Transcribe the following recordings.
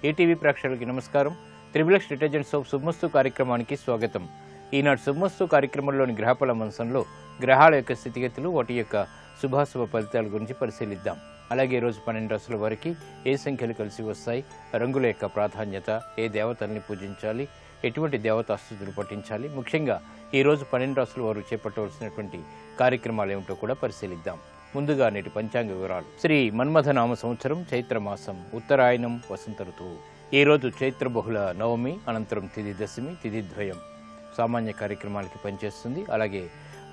ETV ప్రేక్షకులకి నమస్కారం. Triplex detergent soap శుభమస్తు కార్యక్రమానికి స్వాగతం. ఈనాడు శుభమస్తు కార్యక్రమంలోని గ్రహఫల మంచంలో గ్రహాల యొక్క స్థితిగతులు, వాటి యొక్క శుభాశుభ ఫలితాల గురించి పరిశీలిద్దాం. అలాగే ఈరోజు 12 రాశుల వారికి ఏ సంఖ్యలు కలిసి వస్తాయి, రంగుల యొక్క ప్రాధాన్యత, ఏ దేవతల్ని పూజించాలి, ఎటువంటి దేవతాస్తుతులు పఠించాలి, ముఖ్యంగా ఈరోజు 12 రాశుల వారు చేపట్టవలసినటువంటి కార్యక్రమాలు ఏమిటో కూడా పరిశీలిద్దాం. ముందుగా నేటి పంచాంగ వివరాలు. శ్రీ మన్మథ నామ సంవత్సరం చైత్రమాసం, ఉత్తరాయణం, వసంత ఋతువు. ఈరోజు చైత్ర బహుళ నవమి, అనంతరం తిథి దశమి, తిథి ద్వయం. సామాన్య కార్యక్రమాలకి పనిచేస్తుంది. అలాగే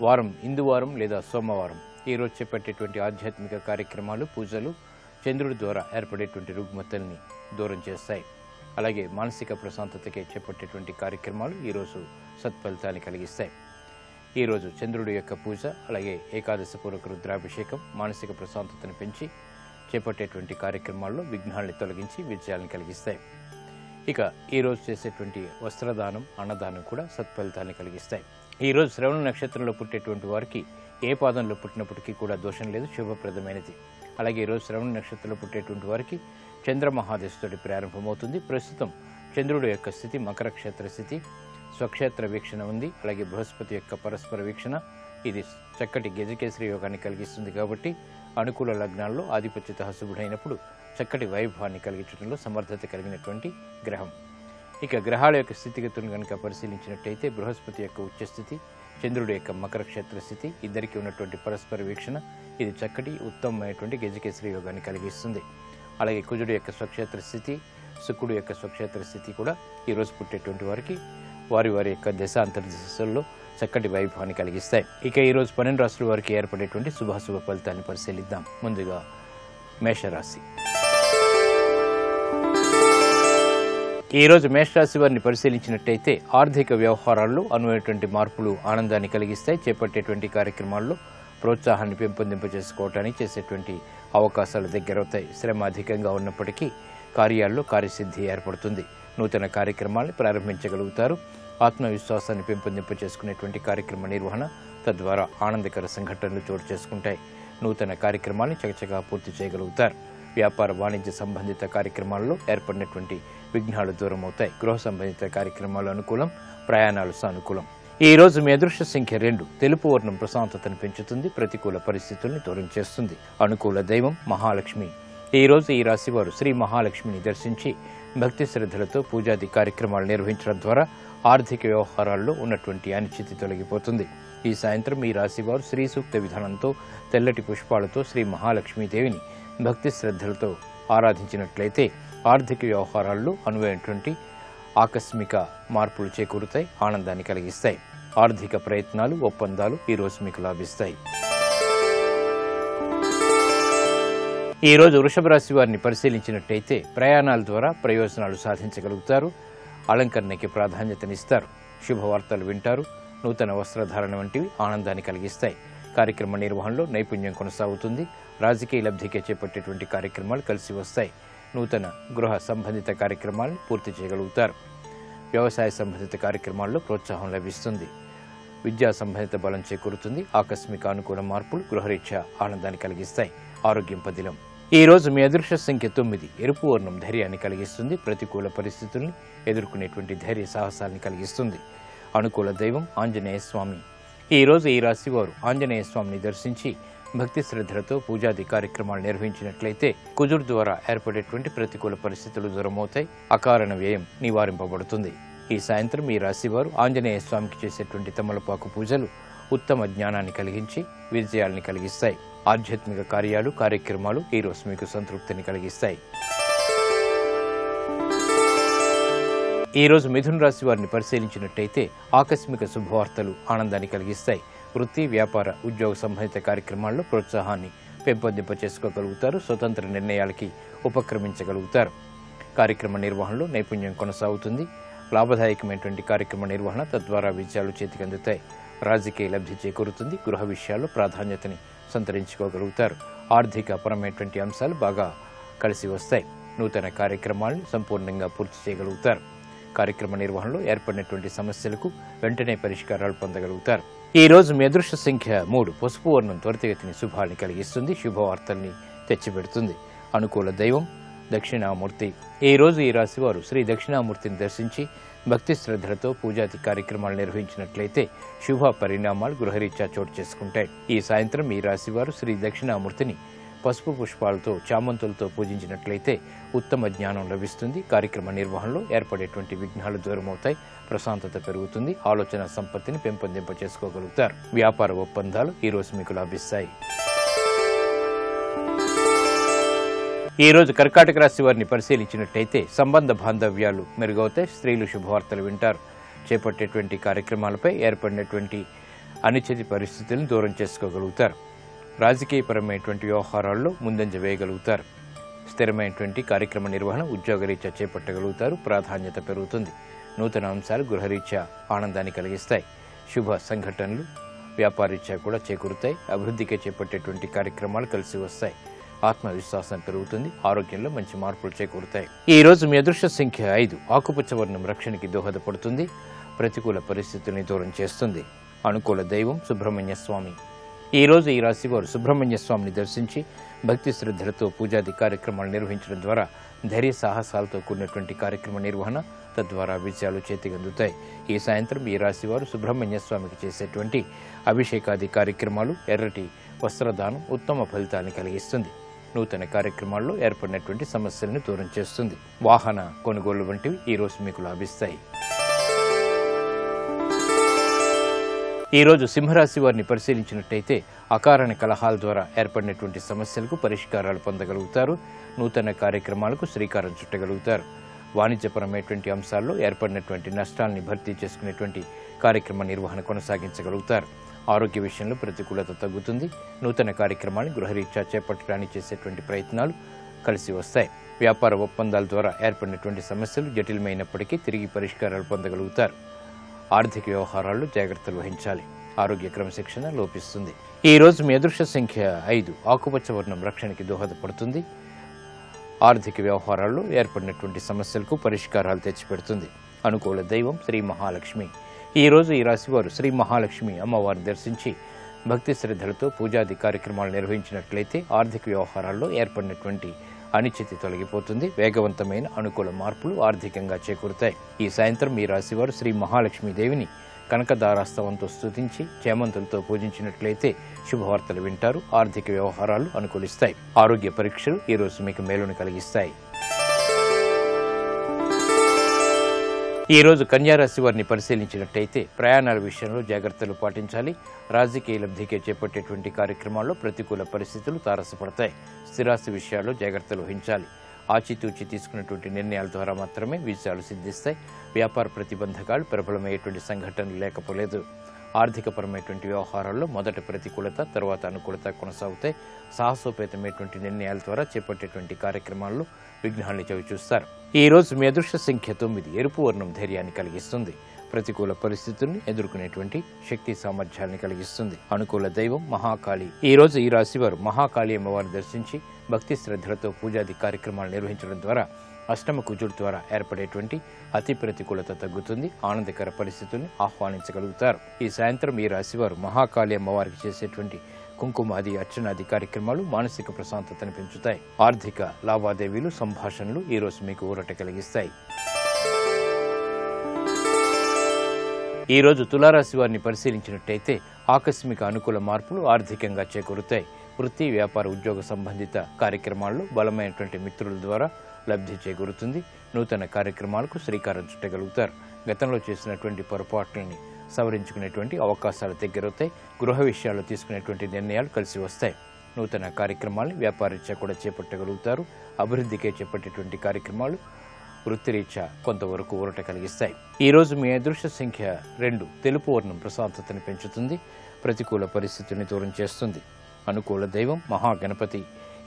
వారం ఇందువారం లేదా సోమవారం. ఈరోజు చేపట్టేటువంటి ఆధ్యాత్మిక కార్యక్రమాలు, పూజలు చంద్రుడి ద్వారా ఏర్పడేటువంటి రుగ్మతల్ని దూరం చేస్తాయి. అలాగే మానసిక ప్రశాంతతకే చేపట్టేటువంటి కార్యక్రమాలు ఈరోజు సత్ఫలితాన్ని కలిగిస్తాయి. ఈరోజు చంద్రుడి యొక్క పూజ, అలాగే ఏకాదశి పూర్వక రుద్రాభిషేకం మానసిక ప్రశాంతతను పెంచి చేపట్టేటువంటి కార్యక్రమాల్లో విఘ్నాల్ని తొలగించి విజయాలను కలిగిస్తాయి. ఇక ఈరోజు చేసేటువంటి వస్త్రదానం, అన్నదానం కూడా సత్ఫలితాన్ని కలిగిస్తాయి. ఈరోజు శ్రవణ నక్షత్రంలో పుట్టేటువంటి వారికి ఏ పాదంలో పుట్టినప్పటికీ కూడా దోషం లేదు, శుభప్రదమైనది. అలాగే ఈరోజు శ్రవణ నక్షత్రంలో పుట్టేటువంటి వారికి చంద్రమహాదశతోటి ప్రారంభమవుతుంది. ప్రస్తుతం చంద్రుడి యొక్క స్థితి మకర క్షేత్ర స్థితి, స్వక్షేత్ర వీక్షణ ఉంది. అలాగే బృహస్పతి యొక్క పరస్పర వీక్షణ, ఇది చక్కటి గజకేసరి యోగాన్ని కలిగిస్తుంది. కాబట్టి అనుకూల లగ్నాల్లో ఆధిపత్యత శుభుడైనప్పుడు చక్కటి వైభవాన్ని కలిగించడంలో సమర్థత కలిగినటువంటి గ్రహం. ఇక గ్రహాల యొక్క స్థితిగతులను కనుక పరిశీలించినట్టయితే బృహస్పతి యొక్క ఉచ్చస్థితి, చంద్రుడి యొక్క మకర క్షేత్ర స్థితి, ఇద్దరికి ఉన్నటువంటి పరస్పర వీక్షణ, ఇది చక్కటి ఉత్తమమైనటువంటి గజకేసరి యోగాన్ని కలిగిస్తుంది. అలాగే కుజుడు యొక్క స్వక్షేత్ర స్థితి, శుక్రుడు యొక్క స్వక్షేత్ర స్థితి కూడా ఈరోజు పుట్టేటువంటి వారికి వారి యొక్క దశ అంతర్దశల్లో చక్కటి వైభవాన్ని కలిగిస్తాయి. ఇక ఈరోజు 12 రాశుల వారికి ఏర్పడేటువంటి శుభాశుభ ఫలితాన్ని పరిశీలిద్దాం. ముందుగా మేషరాశి. ఈరోజు మేషరాశి వారిని పరిశీలించినట్టయితే ఆర్థిక వ్యవహారాల్లో అనువైనటువంటి మార్పులు ఆనందాన్ని కలిగిస్తాయి. చేపట్టేటువంటి కార్యక్రమాల్లో ప్రోత్సాహాన్ని పెంపొందింపజేసుకోవటానికి చేసేటువంటి అవకాశాలు దగ్గరవుతాయి. శ్రమ అధికంగా ఉన్నప్పటికీ కార్యాల్లో కార్యసిద్ధి ఏర్పడుతుంది. నూతన కార్యక్రమాలను ప్రారంభించగలుగుతారు. ఆత్మవిశ్వాసాన్ని పెంపొందింపజేసుకునేటువంటి కార్యక్రమ నిర్వహణ, తద్వారా ఆనందకర సంఘటనలు చోటు చేసుకుంటాయి. నూతన కార్యక్రమాలను చకచకా పూర్తి చేయగలుగుతారు. వ్యాపార వాణిజ్య సంబంధిత కార్యక్రమాల్లో ఏర్పడినటువంటి విఘ్నాలు దూరం అవుతాయి. గృహ సంబంధిత కార్యక్రమాలు అనుకూలం, ప్రయాణాలు సానుకూలం. ఈ రోజు మీ అదృష్ట సంఖ్య 2. తెలుపు వర్ణం ప్రశాంతతను పెంచుతుంది, ప్రతికూల పరిస్థితుల్ని దూరం చేస్తుంది. అనుకూల దైవం మహాలక్ష్మి. ఈ రోజు ఈ రాశి వారు శ్రీ మహాలక్ష్మిని దర్శించి భక్తి శ్రద్ధలతో పూజాది కార్యక్రమాలు నిర్వహించడం ద్వారా ఆర్థిక వ్యవహారాల్లో ఉన్నటువంటి అనిశ్చితి తొలగిపోతుంది. ఈ సాయంత్రం ఈ రాశి వారు శ్రీ సూక్త విధానంతో తెల్లటి పుష్పాలతో శ్రీ మహాలక్ష్మీదేవిని భక్తి శ్రద్ధలతో ఆరాధించినట్లయితే ఆర్థిక వ్యవహారాల్లో అనువైనటువంటి ఆకస్మిక మార్పులు చేకూరుతాయి, ఆనందాన్ని కలిగిస్తాయి. ఆర్థిక ప్రయత్నాలు, ఒప్పందాలు ఈరోజు మీకు లాభిస్తాయి. ఈ రోజు వృషభ రాశి వారిని పరిశీలించినట్టయితే ప్రయాణాల ద్వారా ప్రయోజనాలు సాధించగలుగుతారు. అలంకరణకి ప్రాధాన్యతనిస్తారు. శుభవార్తలు వింటారు. నూతన వస్త్రధారణ వంటివి ఆనందాన్ని కలిగిస్తాయి. కార్యక్రమ నిర్వహణలో నైపుణ్యం కొనసాగుతుంది. రాజకీయ లబ్ధికి చేపట్టేటువంటి కార్యక్రమాలు కలిసి వస్తాయి. నూతన గృహ సంబంధిత కార్యక్రమాలను పూర్తి చేయగలుగుతారు. వ్యవసాయ సంబంధిత కార్యక్రమాల్లో ప్రోత్సాహం లభిస్తుంది. విద్యా సంబంధిత బలం చేకూరుతుంది. ఆకస్మిక అనుకూల మార్పులు గృహరీత్యా ఆనందాన్ని కలిగిస్తాయి. ఆరోగ్యం పదిలం. ఈ రోజు మీ అదృష్ట సంఖ్య 9. ఎరుపు వర్ణం ధైర్యాన్ని కలిగిస్తుంది. ప్రతికూల పరిస్థితుల్ని ఎదుర్కొనేటువంటి ధైర్య సాహసాన్ని కలిగిస్తుంది. అనుకూల దైవం ఆంజనేయ స్వామి. ఈ రోజు ఈ రాశి వారు ఆంజనేయ స్వామిని దర్శించి భక్తి శ్రద్ధలతో పూజాది కార్యక్రమాలు నిర్వహించినట్లయితే కుజుడు ద్వారా ఏర్పడేటువంటి ప్రతికూల పరిస్థితులు దూరమవుతాయి. అకారణ వ్యయం నివారింపబడుతుంది. ఈ సాయంత్రం ఈ రాశి వారు ఆంజనేయ స్వామికి చేసేటువంటి తమలపాకు పూజలు ఉత్తమ జ్ఞానాన్ని కలిగించి విజయాల్ని కలిగిస్తాయి. ఆధ్యాత్మిక కార్యాలు, కార్యక్రమాలు ఈరోజు మీకు సంతృప్తిని కలిగిస్తాయి. ఈ రోజు మిథున రాశి వారిని పరిశీలించినట్టయితే ఆకస్మిక శుభవార్తలు ఆనందాన్ని కలిగిస్తాయి. వృత్తి, వ్యాపార, ఉద్యోగ సంబంధిత కార్యక్రమాల్లో ప్రోత్సాహాన్ని పెంపొందింపచేసుకోగలుగుతారు. స్వతంత్ర నిర్ణయాలకి ఉపక్రమించగలుగుతారు. కార్యక్రమ నిర్వహణలో నైపుణ్యం కొనసాగుతుంది. లాభదాయకమైనటువంటి కార్యక్రమ నిర్వహణ, తద్వారా విజయాలు చేతికి అందుతాయి. రాజకీయ లబ్ధి చేకూరుతుంది. గృహ విషయాల్లో ప్రాధాన్యతని సంతరించుకోగలుగుతారు. ఆర్థిక పరమైనటువంటి అంశాలు బాగా కలిసి వస్తాయి. నూతన కార్యక్రమాలను సంపూర్ణంగా పూర్తి చేయగలుగుతారు. కార్యక్రమ నిర్వహణలో ఏర్పడినటువంటి సమస్యలకు వెంటనే పరిష్కారాలు పొందగలుగుతారు. ఈ రోజు మీ అదృష్ట సంఖ్య 3. పసుపు వర్ణం త్వరితగతిని శుభాన్ని కలిగిస్తుంది. శుభవార్తల్ని తెచ్చిపెడుతుంది. అనుకూల దైవం దక్షిణామూర్తి. ఈ రోజు ఈ రాశి వారు శ్రీ దక్షిణామూర్తిని దర్శించి భక్తి శ్రద్ధలతో పూజాది కార్యక్రమాలు నిర్వహించినట్లయితే శుభ పరిణామాలు గృహరీత్యా చోటు చేసుకుంటాయి. ఈ సాయంత్రం ఈ రాశి వారు శ్రీ దక్షిణామూర్తిని పసుపు పుష్పాలతో చామంతులతో పూజించినట్లయితే ఉత్తమ జ్ఞానం లభిస్తుంది. కార్యక్రమ నిర్వహణలో ఏర్పడేటువంటి విఘ్నాలు దూరమవుతాయి. ప్రశాంతత పెరుగుతుంది. ఆలోచన సంపత్తిని పెంపొందింప చేసుకోగలుగుతారు. వ్యాపార ఒప్పందాలు ఈ రోజు మీకు లభిస్తాయి. ఈ రోజు కర్కాటక రాశి వారిని పరిశీలించినట్టయితే సంబంధ బాంధవ్యాలు మెరుగవుతాయి. స్త్రీలు శుభవార్తలు వింటారు. చేపట్టేటువంటి కార్యక్రమాలపై ఏర్పడినటువంటి అనిశ్చిత పరిస్థితులను దూరం చేసుకోగలుగుతారు. రాజకీయపరమైనటువంటి వ్యవహారాల్లో ముందంజ వేయగలుగుతారు. స్థిరమైనటువంటి కార్యక్రమ నిర్వహణ ఉద్యోగరీత్యా చేపట్టగలుగుతారు. ప్రాధాన్యత పెరుగుతుంది. నూతన అంశాలు గృహరీత్యా ఆనందాన్ని కలిగిస్తాయి. శుభ సంఘటనలు వ్యాపారీత్యా కూడా చేకూరుతాయి. అభివృద్ధికి చేపట్టేటువంటి కార్యక్రమాలు కలిసి వస్తాయి. ఆత్మవిశ్వాసం పెరుగుతుంది. ఆరోగ్యంలో మంచి మార్పులు చేకూరుతాయి. ఈ రోజు మీ అదృష్ట సంఖ్య 5. ఆకుపచ్చ వర్ణం రక్షణకి దోహదపడుతుంది. ప్రతికూల పరిస్థితుల్ని దూరం చేస్తుంది. అనుకూల దైవం సుబ్రహ్మణ్య స్వామి. ఈ రోజు ఈ రాశి వారు సుబ్రహ్మణ్య స్వామిని దర్శించి భక్తి శ్రద్ధలతో పూజాది కార్యక్రమాలు నిర్వహించడం ద్వారా ధైర్య సాహసాలతో కూడినటువంటి కార్యక్రమ నిర్వహణ తద్వారా విజయాలు చేతికందుతాయి. ఈ సాయంత్రం ఈ రాశి వారు సుబ్రహ్మణ్య స్వామికి చేసేటువంటి అభిషేకాది కార్యక్రమాలు ఎర్రటి వస్త్రదానం ఉత్తమ ఫలితాన్ని కలిగిస్తుంది. నూతన కార్యక్రమాల్లో ఏర్పడినటువంటి సమస్యలను దూరం చేస్తుంది. వాహన కొనుగోలు వంటివి ఈ రోజు మీకు లాభిస్తాయి. ఈ రోజు సింహరాశి వారిని పరిశీలించినట్టయితే అకారణ కలహాల ద్వారా ఏర్పడినటువంటి సమస్యలకు పరిష్కారాలు పొందగలుగుతారు. నూతన కార్యక్రమాలకు శ్రీకారం చుట్టగలుగుతారు. వాణిజ్యపరమైనటువంటి అంశాల్లో ఏర్పడినటువంటి నష్టాలని భర్తీ చేసుకునేటువంటి కార్యక్రమ నిర్వహణ కొనసాగించగలుగుతారు. ఆరోగ్య విషయంలో ప్రతికూలత తగ్గుతుంది. నూతన కార్యక్రమాన్ని గృహరీత్యా చేపట్టడానికి చేసేటువంటి ప్రయత్నాలు కలిసి వస్తాయి. వ్యాపార ఒప్పందాల ద్వారా ఏర్పడినటువంటి సమస్యలు జటిలమైనప్పటికీ తిరిగి పరిష్కారాలు పొందగలుగుతారు. ఆర్థిక వ్యవహారాల్లో జాగ్రత్తలు వహించాలి. ఆరోగ్య క్రమశిక్షణ లోపిస్తుంది. ఈ రోజు మీ అదృష్ట సంఖ్య 5. ఆకుపచ్చ వర్ణం రక్షణకి దోహదపడుతుంది. ఆర్థిక వ్యవహారాల్లో ఏర్పడినటువంటి సమస్యలకు పరిష్కారాలు తెచ్చిపెడుతుంది. అనుకూల దైవం శ్రీ మహాలక్ష్మి. ఈ రోజు ఈ రాశి వారు శ్రీ మహాలక్ష్మి అమ్మవారిని దర్శించి భక్తి శ్రద్ధలతో పూజాది కార్యక్రమాలు నిర్వహించినట్లయితే ఆర్థిక వ్యవహారాల్లో ఏర్పడినటువంటి అనిశ్చితి తొలగిపోతుంది. వేగవంతమైన అనుకూల మార్పులు ఆర్థికంగా చేకూరుతాయి. ఈ సాయంత్రం ఈ రాశి వారు శ్రీ మహాలక్ష్మీదేవిని కనకదారాస్తవంతో స్తుతించి చేమంతులతో పూజించినట్లయితే శుభవార్తలు వింటారు. ఆర్థిక వ్యవహారాలు అనుకూలిస్తాయి. ఆరోగ్య పరీక్షలు ఈ రోజు మీకు మేలును కలిగిస్తాయి. ఈ రోజు కన్యారాశి వారిని పరిశీలించినట్టయితే ప్రయాణాల విషయంలో జాగ్రత్తలు పాటించాలి. రాజకీయ లబ్ధికే చేపట్టేటువంటి కార్యక్రమాల్లో ప్రతికూల పరిస్థితులు తారసపడతాయి. స్థిరాస్తి విషయాల్లో జాగ్రత్తలు వహించాలి. ఆచితూచి తీసుకున్నటువంటి నిర్ణయాల ద్వారా మాత్రమే విజయాలు సిద్ధిస్తాయి. వ్యాపార ప్రతిబంధకాలు ప్రబలమయ్యేటువంటి సంఘటనలు లేకపోలేదు. ఆర్థికపరమైనటువంటి వ్యవహారాల్లో మొదట ప్రతికూలత తర్వాత అనుకూలత కొనసాగుతాయి. సాహసోపేతమైనటువంటి నిర్ణయాల ద్వారా చేపట్టేటువంటి కార్యక్రమాల్లో విఘ్నాన్ని చవిచూస్తారు. ఈ రోజు మీ అదృష్ట సంఖ్య 9. ఎరుపు వర్ణం ధైర్యాన్ని కలిగిస్తుంది. ప్రతికూల పరిస్థితుల్ని ఎదుర్కొనేటువంటి శక్తి సామర్థ్యాన్ని కలిగిస్తుంది. అనుకూల దైవం మహాకాళి. ఈ రోజు ఈ రాశి వారు మహాకాళి అమ్మవారిని దర్శించి భక్తి శ్రద్ధలతో పూజాది కార్యక్రమాలు నిర్వహించడం ద్వారా అష్టమ కుజుడు ద్వారా ఏర్పడేటువంటి అతి ప్రతికూలత తగ్గుతుంది. ఆనందకర పరిస్థితుల్ని ఆహ్వానించగలుగుతారు. ఈ సాయంత్రం ఈ రాశి వారు మహాకాళి అమ్మవారికి చేసేటువంటి కుంకుమాది అర్చనాది కార్యక్రమాలు మానసిక ప్రశాంతతను పెంచుతాయి. ఆర్థిక లావాదేవీలు సంభాషణలు ఈ రోజు మీకు ఊరట కలిగిస్తాయి. ఈ రోజు తులారాశి వారిని పరిశీలించినట్టయితే ఆకస్మిక అనుకూల మార్పులు ఆర్థికంగా చేకూరుతాయి. వృత్తి వ్యాపార ఉద్యోగ సంబంధిత కార్యక్రమాల్లో బలమైనటువంటి మిత్రుల ద్వారా లబ్ధి చేకూరుతుంది. నూతన కార్యక్రమాలకు శ్రీకారం చుట్టగలుగుతారు. గతంలో చేసినటువంటి పొరపాట్లని సవరించుకునేటువంటి అవకాశాలు దగ్గరవుతాయి. గృహ విషయాల్లో తీసుకునేటువంటి నిర్ణయాలు కలిసి వస్తాయి. నూతన కార్యక్రమాలను వ్యాపారీత్యా కూడా చేపట్టగలుగుతారు. అభివృద్ధికే చేపట్టేటువంటి కార్యక్రమాలు వృత్తిరీత్యా కొంతవరకు ఊరట కలిగిస్తాయి. ఈ రోజు మీ అదృష్ట సంఖ్య 2. తెలుపు వర్ణం ప్రశాంతతను పెంచుతుంది. ప్రతికూల పరిస్థితిని దూరం చేస్తుంది. అనుకూల దైవం మహాగణపతి.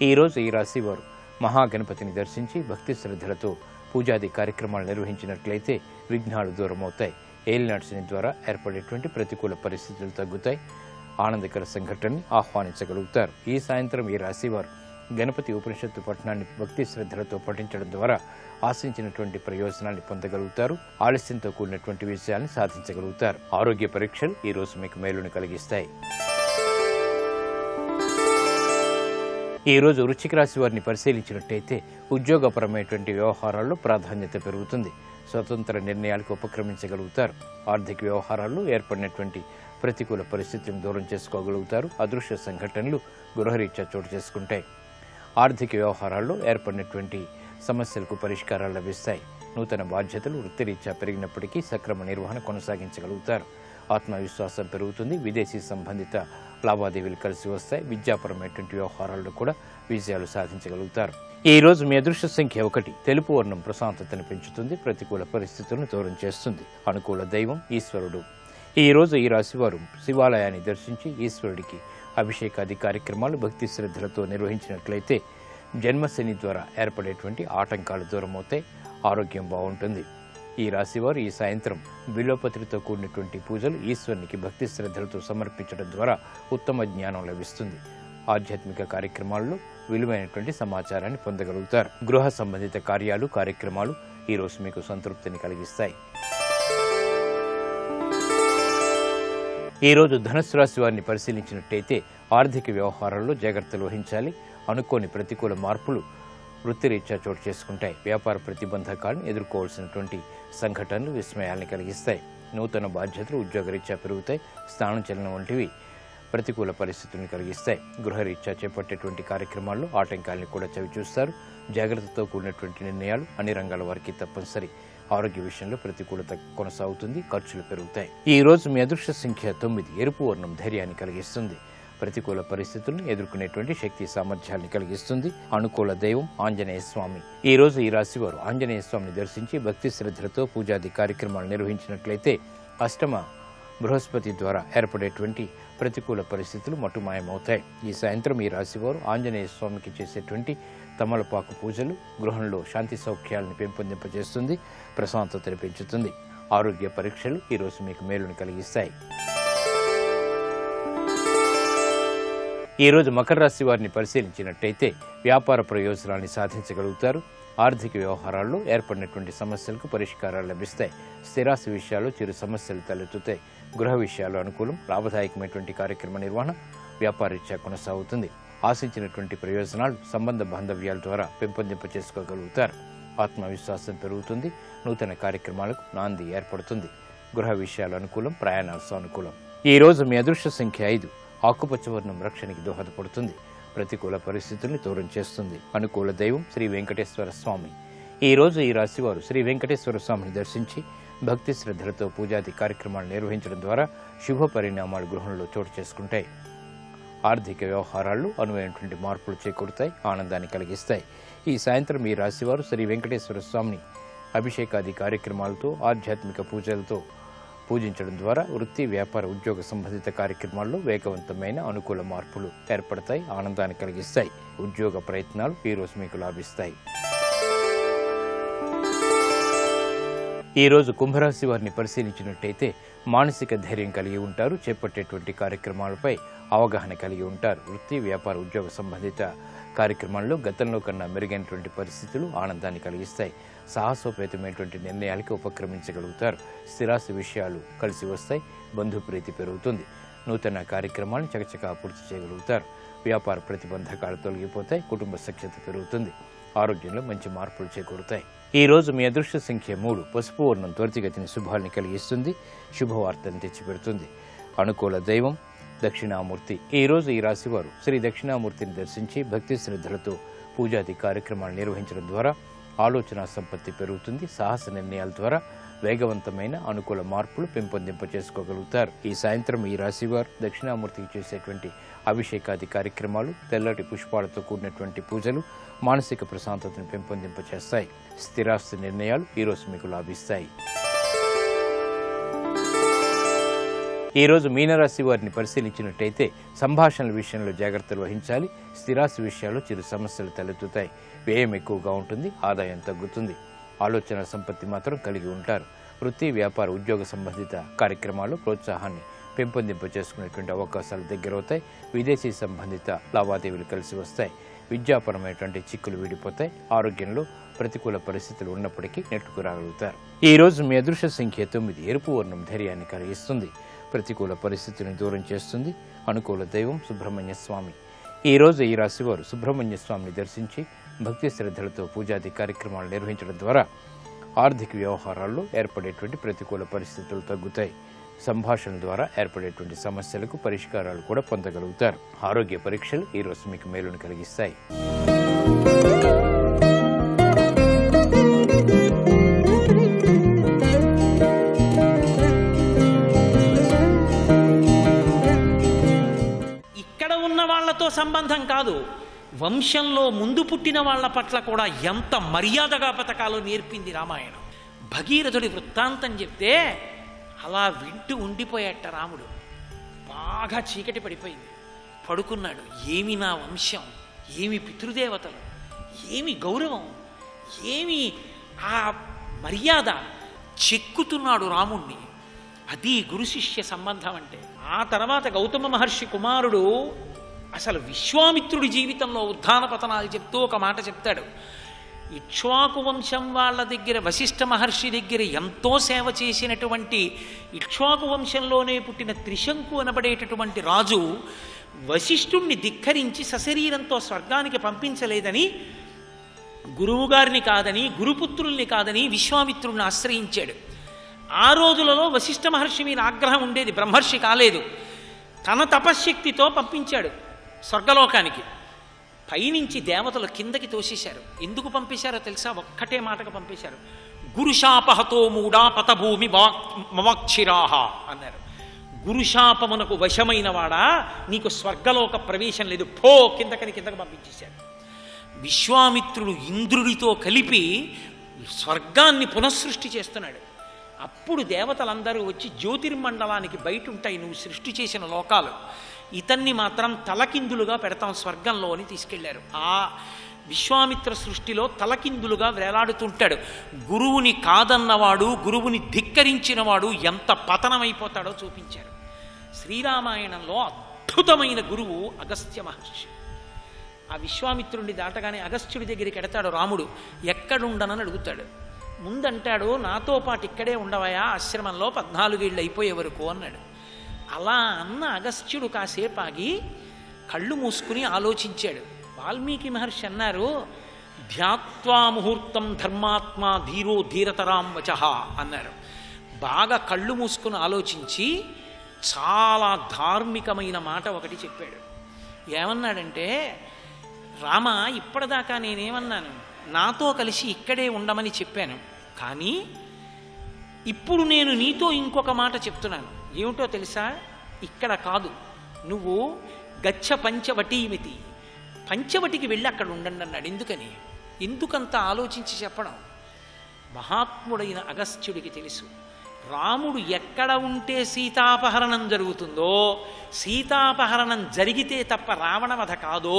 ఈ రోజు ఈ రాశి వారు మహాగణపతిని దర్శించి భక్తి శ్రద్ధలతో పూజాది కార్యక్రమాలు నిర్వహించినట్లయితే విఘ్నాలు దూరమవుతాయి. ఏలినాటి శని ద్వారా ఏర్పడేటువంటి ప్రతికూల పరిస్థితులు తగ్గుతాయి. ఆనందకర సంఘటనని ఆహ్వానించగలుగుతారు. ఈ సాయంత్రం ఈ రాశివారు గణపతి ఉపనిషత్తు పఠనాన్ని భక్తి శ్రద్ధలతో పఠించడం ద్వారా ఆశించినటువంటి ప్రయోజనాన్ని పొందగలుగుతారు. ఆలస్యంతో కూడినటువంటి విషయాన్ని సాధించగలుగుతారు. ఆరోగ్య పరీక్షలు ఈ రోజు మీకు మేలును కలిగిస్తాయి. ఈ రోజు వృశ్చిక రాశి వారిని పరిశీలించినట్టయితే ఉద్యోగపరమైనటువంటి వ్యవహారాల్లో ప్రాధాన్యత పెరుగుతుంది. స్వతంత్ర నిర్ణయాలకు ఉపక్రమించగలుగుతారు. ఆర్థిక వ్యవహారాల్లో ఏర్పడినటువంటి ప్రతికూల పరిస్థితులను దూరం చేసుకోగలుగుతారు. అదృశ్య సంఘటనలు గృహరీత్యా చోటు చేసుకుంటాయి. ఆర్థిక వ్యవహారాల్లో ఏర్పడినటువంటి సమస్యలకు పరిష్కారాలు లభిస్తాయి. నూతన బాధ్యతలు వృత్తిరీత్యా పెరిగినప్పటికీ సక్రమ నిర్వహణ కొనసాగించగలుగుతారు. ఆత్మవిశ్వాసం పెరుగుతుంది. విదేశీ సంబంధిత లావాదేవీలు కలిసి వస్తాయి. విద్యాపరమైనటువంటి వ్యవహారాల్లో కూడా విజయాలు సాధించగలుగుతారు. ఈ రోజు మీ అదృష్ట సంఖ్య 1. తెలుపు వర్ణం ప్రశాంతతను పెంచుతుంది. ప్రతికూల పరిస్థితులను దూరం చేస్తుంది. అనుకూల దైవం ఈశ్వరుడు. ఈ రోజు ఈ రాశివారు శివాలయాన్ని దర్శించి ఈశ్వరుడికి అభిషేకాది కార్యక్రమాలు భక్తి శ్రద్ధలతో నిర్వహించినట్లయితే జన్మశని ద్వారా ఏర్పడేటువంటి ఆటంకాలు దూరమవుతాయి. ఆరోగ్యం బాగుంటుంది. ఈ రాశివారు ఈ సాయంత్రం బిల్వపత్రితో కూడినటువంటి పూజలు ఈశ్వరునికి భక్తి శ్రద్ధలతో సమర్పించడం ద్వారా ఉత్తమ జ్ఞానం లభిస్తుంది. ఆధ్యాత్మిక కార్యక్రమాల్లో విలువైనటువంటి సమాచారాన్ని పొందగలుగుతారు. గృహ సంబంధిత కార్యక్రమాలు ఈ రోజు మీకు సంతృప్తిని కలిగిస్తాయి. ఈ రోజు ధనుస్సు రాశి వారిని పరిశీలించినట్టయితే ఆర్థిక వ్యవహారాల్లో జాగ్రత్తలు వహించాలి. అనుకోని ప్రతికూల మార్పులు వృత్తిరీత్యా చోటు చేసుకుంటాయి. వ్యాపార ప్రతిబంధకాలను ఎదుర్కోవాల్సినటువంటి సంఘటనలు విస్మయాల్ని కలిగిస్తాయి. నూతన బాధ్యతలు ఉద్యోగరీత్యా పెరుగుతాయి. స్థానం చలనం వంటివి ప్రతికూల పరిస్థితులను కలిగిస్తాయి. గృహరీత్యా చేపట్టేటువంటి కార్యక్రమాల్లో ఆటంకాలను కూడా చవిచూస్తారు. జాగ్రత్తతో కూడినటువంటి నిర్ణయాలు అన్ని రంగాల వారికి తప్పనిసరి. ఆరోగ్య విషయంలో ప్రతికూలత కొనసాగుతుంది. ఖర్చులు పెరుగుతాయి. ఈ రోజు మీ అదృష్ట సంఖ్య 9. ఎరుపు వర్ణం ధైర్యాన్ని కలిగిస్తుంది. ప్రతికూల పరిస్థితులను ఎదుర్కొనేటువంటి శక్తి సామర్థ్యాన్ని కలిగిస్తుంది. అనుకూల దైవం ఆంజనేయ స్వామి. ఈ రోజు ఈ రాశివారు ఆంజనేయ స్వామిని దర్శించి భక్తి శ్రద్ధలతో పూజాది కార్యక్రమాలు నిర్వహించినట్లయితే అష్టమ బృహస్పతి ద్వారా ఏర్పడేటువంటి ప్రతికూల పరిస్థితులు మటుమాయమవుతాయి. ఈ సాయంత్రం ఈ రాశివారు ఆంజనేయ స్వామికి చేసేటువంటి తమలపాకు పూజలు గృహంలో శాంతి సౌఖ్యాలను పెంపొందింపజేస్తుంది. ప్రశాంతతను పెంచుతుంది. ఆరోగ్య పరీక్షలు ఈరోజు మీకు మేలును కలిగిస్తాయి. ఈ రోజు మకర రాశి వారిని పరిశీలించినట్టయితే వ్యాపార ప్రయోజనాన్ని సాధించగలుగుతారు. ఆర్థిక వ్యవహారాల్లో ఏర్పడినటువంటి సమస్యలకు పరిష్కారాలు లభిస్తాయి. స్థిరాస్తి విషయాల్లో చిరు సమస్యలు తలెత్తుతాయి. గృహ విషయాలు అనుకూలం. లాభదాయకమైనటువంటి కార్యక్రమ నిర్వహణ వ్యాపారరీత్యా కొనసాగుతుంది. ఆశించినటువంటి ప్రయోజనాలు సంబంధ బాంధవ్యాల ద్వారా పెంపొందింప చేసుకోగలుగుతారు. ఆత్మవిశ్వాసం పెరుగుతుంది. నూతన కార్యక్రమాలకు నాంది ఏర్పడుతుంది. గృహ విషయాలు అనుకూలం. ప్రయాణాలు సానుకూలం. ఈ రోజు మీ అదృష్ట సంఖ్య 5. ఆకుపచ్చ వర్ణం రక్షణకి దోహదపడుతుంది. ప్రతికూల పరిస్థితుల్ని దూరం చేస్తుంది. అనుకూల దైవం శ్రీ వెంకటేశ్వర స్వామి. ఈ రోజు ఈ రాశివారు శ్రీ వెంకటేశ్వర స్వామిని దర్శించి భక్తి శ్రద్ధలతో పూజాది కార్యక్రమాలు నిర్వహించడం ద్వారా శుభ పరిణామాలు గృహంలో చోటు చేసుకుంటాయి. ఆర్థిక వ్యవహారాల్లో అనువైనటువంటి మార్పులు చేకూరుతాయి. ఆనందాన్ని కలిగిస్తాయి. ఈ సాయంత్రం ఈ రాశివారు శ్రీ వెంకటేశ్వర స్వామిని అభిషేకాది కార్యక్రమాలతో ఆధ్యాత్మిక పూజలతో పూజించడం ద్వారా వృత్తి వ్యాపార ఉద్యోగ సంబంధిత కార్యక్రమాల్లో వేగవంతమైన అనుకూల మార్పులు ఏర్పడతాయి. ఆనందాన్ని కలిగిస్తాయి. ఉద్యోగ ప్రయత్నాలు ఈ రోజు మీకు లాభిస్తాయి. ఈ రోజు కుంభరాశి వారిని పరిశీలించినట్టయితే మానసిక ధైర్యం కలిగి ఉంటారు. చేపట్టేటువంటి కార్యక్రమాలపై అవగాహన కలిగి ఉంటారు. వృత్తి వ్యాపార ఉద్యోగ సంబంధిత కార్యక్రమాల్లో గతంలో కన్నా మెరుగైనటువంటి పరిస్థితులు ఆనందాన్ని కలిగిస్తాయి. సాహసోపేతమైనటువంటి నిర్ణయాలకి ఉపక్రమించగలుగుతారు. స్థిరాస్తి విషయాలు కలిసి వస్తాయి. బంధుప్రీతి పెరుగుతుంది. నూతన కార్యక్రమాలను చకచకా పూర్తి చేయగలుగుతారు. వ్యాపార ప్రతిబంధకాలు తొలగిపోతాయి. కుటుంబ సఖ్యత పెరుగుతుంది. ఆరోగ్యంలో మంచి మార్పులు చేకూరుతాయి. ఈ రోజు మీ అదృష్ట సంఖ్య 3. పసుపు వర్ణం త్వరితగతిని శుభాల్ని కలిగిస్తుంది. శుభవార్తను తెచ్చిపెడుతుంది. అనుకూల దైవం దక్షిణామూర్తి. ఈ రోజు ఈ రాశివారు శ్రీ దక్షిణామూర్తిని దర్శించి భక్తి శ్రద్ధలతో పూజాది కార్యక్రమాలు నిర్వహించడం ద్వారా ఆలోచన సంపత్తి పెరుగుతుంది. సాహస నిర్ణయాల ద్వారా వేగవంతమైన అనుకూల మార్పులు పెంపొందింప చేసుకోగలుగుతారు. ఈ సాయంత్రం ఈ రాశివారు దక్షిణామూర్తికి చేసేటువంటి అభిషేకాది కార్యక్రమాలు తెల్లటి పుష్పాలతో కూడినటువంటి పూజలు మానసిక ప్రశాంతతను పెంపొందింప చేస్తాయి. స్థిరాస్తి నిర్ణయాలు ఈరోజు మీకు లాభిస్తాయి. ఈ రోజు మీనరాశి వారిని పరిశీలించినట్టయితే సంభాషణల విషయంలో జాగ్రత్తలు వహించాలి. స్థిరాస్తి విషయాల్లో చిరు సమస్యలు తలెత్తుతాయి. వ్యయం ఎక్కువగా ఉంటుంది. ఆదాయం తగ్గుతుంది. ఆలోచన సంపత్తి మాత్రం కలిగి ఉంటారు. వృత్తి వ్యాపార ఉద్యోగ సంబంధిత కార్యక్రమాలు ప్రోత్సాహాన్ని పెంపొందింప చేసుకునేటువంటి అవకాశాలు దగ్గరవుతాయి. విదేశీ సంబంధిత లావాదేవీలు కలిసి వస్తాయి. విద్యాపరమైనటువంటి చిక్కులు వీడిపోతాయి. ఆరోగ్యంలో ప్రతికూల పరిస్థితులు ఉన్నప్పటికీ నెట్టుకు రాగలుగుతారు. ఈ రోజు మీ అదృష్ట సంఖ్య 9. ఎరుపు వర్ణం ధైర్యాన్ని కలిగిస్తుంది. ప్రతికూల పరిస్థితులను దూరం చేస్తుంది. అనుకూల దైవం సుబ్రహ్మణ్య స్వామి. ఈరోజు ఈ రాశివారు సుబ్రహ్మణ్య స్వామిని దర్శించి భక్తి శ్రద్ధలతో పూజాది కార్యక్రమాలు నిర్వహించడం ద్వారా ఆర్థిక వ్యవహారాల్లో ఏర్పడేటువంటి ప్రతికూల పరిస్థితులు తగ్గుతాయి. సంభాషణ ద్వారా ఏర్పడేటువంటి సమస్యలకు పరిష్కారాలు కూడా పొందగలుగుతారు. ఆరోగ్య పరీక్షలు ఈరోజు మీకు మేలును కలిగిస్తాయి. ఇక్కడ ఉన్న వాళ్లతో సంబంధం కాదు, వంశంలో ముందు పుట్టిన వాళ్ల పట్ల కూడా ఎంత మర్యాదగా బతకాలో నేర్పింది రామాయణం. భగీరథుడి వృత్తాంతం చెప్తే అలా వింటూ ఉండిపోయాట రాముడు. బాగా చీకటి పడిపోయింది, పడుకున్నాడు. ఏమి నా వంశం, ఏమి పితృదేవతలు, ఏమి గౌరవం, ఏమి ఆ మర్యాద, చెక్కుతున్నాడు రాముణ్ణి. అది గురు శిష్య సంబంధం అంటే. ఆ తర్వాత గౌతమ మహర్షి కుమారుడు అసలు విశ్వామిత్రుడి జీవితంలో ఉత్థాన పతనాలు చెప్తూ ఒక మాట చెప్తాడు. ఇక్ష్వాకు వంశం వాళ్ళ దగ్గర, వశిష్ఠ మహర్షి దగ్గర ఎంతో సేవ చేసినటువంటి ఇక్ష్వాకు వంశంలోనే పుట్టిన త్రిశంకు అనబడేటటువంటి రాజు వశిష్ఠుణ్ణి ధిక్కరించి సశరీరంతో స్వర్గానికి పంపించలేదని, గురువుగారిని కాదని, గురుపుత్రుల్ని కాదని విశ్వామిత్రుడిని ఆశ్రయించాడు. ఆ రోజులలో వశిష్ఠ మహర్షి మీద ఆగ్రహం ఉండేది, బ్రహ్మర్షి కాలేదు. తన తపశ్శక్తితో పంపించాడు స్వర్గలోకానికి. పైనుంచి దేవతలు కిందకి తోసేశారు. ఎందుకు పంపేశారో తెలుసా? ఒక్కటే మాటకు పంపేశారు. గురుశాపహతో మూడా పతభూమి మవాక్షిరాహ అన్నారు. గురుశాపమునకు వశమైన వాడా, నీకు స్వర్గలోక ప్రవేశం లేదు, పో కిందకి పంపించేశారు. విశ్వామిత్రుడు ఇంద్రుడితో కలిపి స్వర్గాన్ని పునఃసృష్టి చేస్తున్నాడు. అప్పుడు దేవతలందరూ వచ్చి, జ్యోతిర్మండలానికి బయట ఉంటాయి నువ్వు సృష్టి చేసిన లోకాలు, ఇతన్ని మాత్రం తలకిందులుగా పెడతాం స్వర్గంలో అని తీసుకెళ్లారు. ఆ విశ్వామిత్ర సృష్టిలో తలకిందులుగా వేలాడుతుంటాడు. గురువుని కాదన్నవాడు, గురువుని ధిక్కరించినవాడు ఎంత పతనమైపోతాడో చూపించారు. శ్రీరామాయణంలో అద్భుతమైన గురువు అగస్త్య మహర్షి. ఆ విశ్వామిత్రుడిని దాటగానే అగస్త్యుడి దగ్గరికి ఎడతాడు రాముడు. ఎక్కడుండనని అడుగుతాడు. ముందంటాడు, నాతో పాటు ఇక్కడే ఉండవయా ఆశ్రమంలో 14 ఏళ్ళు అయిపోయే వరకు అన్నాడు. అలా అన్న అగస్త్యుడు కాసేపు ఆగి కళ్ళు మూసుకుని ఆలోచించాడు. వాల్మీకి మహర్షి అన్నారు, ధ్యాత్వా ముహూర్తం ధర్మాత్మ ధీరో ధీరతరాం వచః అన్నారు. బాగా కళ్ళు మూసుకుని ఆలోచించి చాలా ధార్మికమైన మాట ఒకటి చెప్పాడు. ఏమన్నాడంటే, రామ, ఇప్పటిదాకా నేనేమన్నాను, నాతో కలిసి ఇక్కడే ఉండమని చెప్పాను. కానీ ఇప్పుడు నేను నీతో ఇంకొక మాట చెప్తున్నాను. ఏమిటో తెలుసా? ఇక్కడ కాదు, నువ్వు గచ్చ పంచవటీమితి, పంచవటికి వెళ్ళి అక్కడ ఉండండి అన్నాడు. ఎందుకంత ఆలోచించి చెప్పడం? మహాత్ముడైన అగస్త్యుడికి తెలుసు, రాముడు ఎక్కడ ఉంటే సీతాపహరణం జరుగుతుందో, సీతాపహరణం జరిగితే తప్ప రావణవధ కాదో,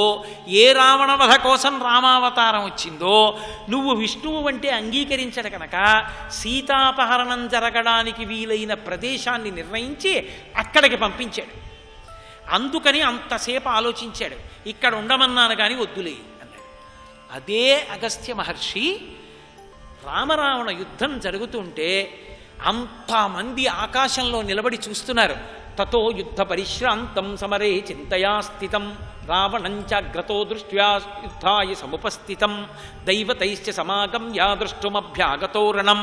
ఏ రావణవధ కోసం రామావతారం వచ్చిందో, నువ్వు విష్ణువు అంటే అంగీకరించడు కనుక సీతాపహరణం జరగడానికి వీలైన ప్రదేశాన్ని నిర్ణయించి అక్కడికి పంపించాడు. అందుకని అంతసేపు ఆలోచించాడు. ఇక్కడ ఉండమన్నాను కానీ వద్దులే అన్నాడు. అదే అగస్త్య మహర్షి రామరావణ యుద్ధం జరుగుతుంటే అంతమంది ఆకాశంలో నిలబడి చూస్తున్నారు. తతో యుద్ధ పరిశ్రాంతం సమరే చింతయా స్థితం రావణంచాగ్రతో దృష్ట్యా యుద్ధాయ సముపస్థితం దైవతైశ్చ సమాగమ్య దృష్టుమభ్యాగతోరణం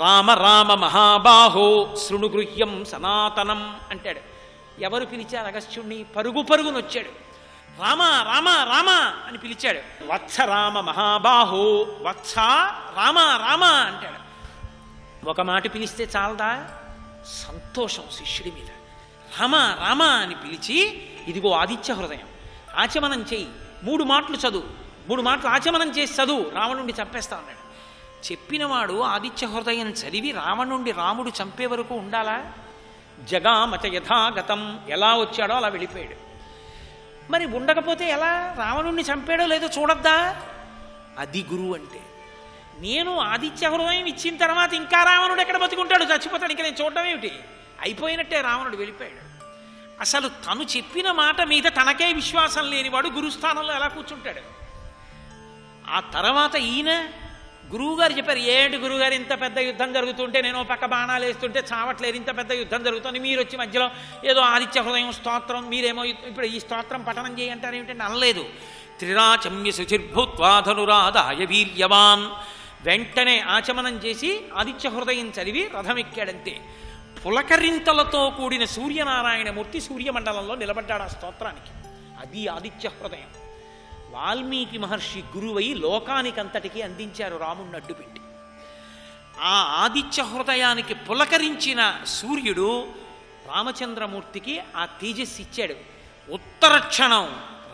రామ రామ మహాబాహో శృణుగృహ్యం సనాతనం అంటాడు. ఎవరు పిలిచారు అగస్త్యుణ్ణి? పరుగు పరుగునొచ్చాడు. రామ రామ రామ అని పిలిచాడు. వత్స రామ మహాబాహో, వత్స రామ రామ అంటాడు. ఒక మాట పిలిస్తే చాలదా? సంతోషం శిష్యుడి మీద. రామ రామ అని పిలిచి, ఇదిగో ఆదిత్య హృదయం, ఆచమనం చేయి, 3 మాటలు చదువు, 3 మాటలు ఆచమనం చేసి చదువు, రావణుణ్ణి చంపేస్తా ఉన్నాడు. చెప్పినవాడు ఆదిత్య హృదయం చదివి రావణుణ్ణి రాముడు చంపే వరకు ఉండాలా? జగామచ యథాగతం, ఎలా వచ్చాడో అలా వెళ్ళిపోయాడు. మరి ఉండకపోతే ఎలా? రావణుణ్ణి చంపాడో లేదో చూడద్దా? అది గురువు అంటే. నేను ఆదిత్య హృదయం ఇచ్చిన తర్వాత ఇంకా రావణుడు ఎక్కడ బతుకుంటాడు? చచ్చిపోతాడు. ఇంకా నేను చూడటం ఏమిటి? అయిపోయినట్టే, రావణుడు వెళ్ళిపోయాడు. అసలు తను చెప్పిన మాట మీద తనకే విశ్వాసం లేనివాడు గురుస్థానంలో ఎలా కూర్చుంటాడు? ఆ తర్వాత ఈయన గురువుగారు చెప్పారు, ఏంటి గురువుగారు ఇంత పెద్ద యుద్ధం జరుగుతుంటే నేను పక్క బాణాలు వేస్తుంటే చావట్లేదు, ఇంత పెద్ద యుద్ధం జరుగుతుంది, మీరు వచ్చి మధ్యలో ఏదో ఆదిత్య హృదయం స్తోత్రం మీరేమో ఇప్పుడు ఈ స్తోత్రం పఠనం చేయంటారు ఏమిటంటే అనలేదు. త్రిరాచమ్య శుచిర్భూత్వాధనురాధాయ వీర్యవాన్, వెంటనే ఆచమనం చేసి ఆదిత్య హృదయం చదివి రథం ఎక్కాడంతే. పులకరింతలతో కూడిన సూర్యనారాయణమూర్తి సూర్యమండలంలో నిలబడ్డాడు ఆ స్తోత్రానికి. అది ఆదిత్య హృదయం. వాల్మీకి మహర్షి గురువై లోకానికంతటికీ అందించారు రాముణ్ణి అడ్డుపెట్టి. ఆ ఆదిత్య హృదయానికి పులకరించిన సూర్యుడు రామచంద్రమూర్తికి ఆ తేజస్సు ఇచ్చాడు. ఉత్తర క్షణం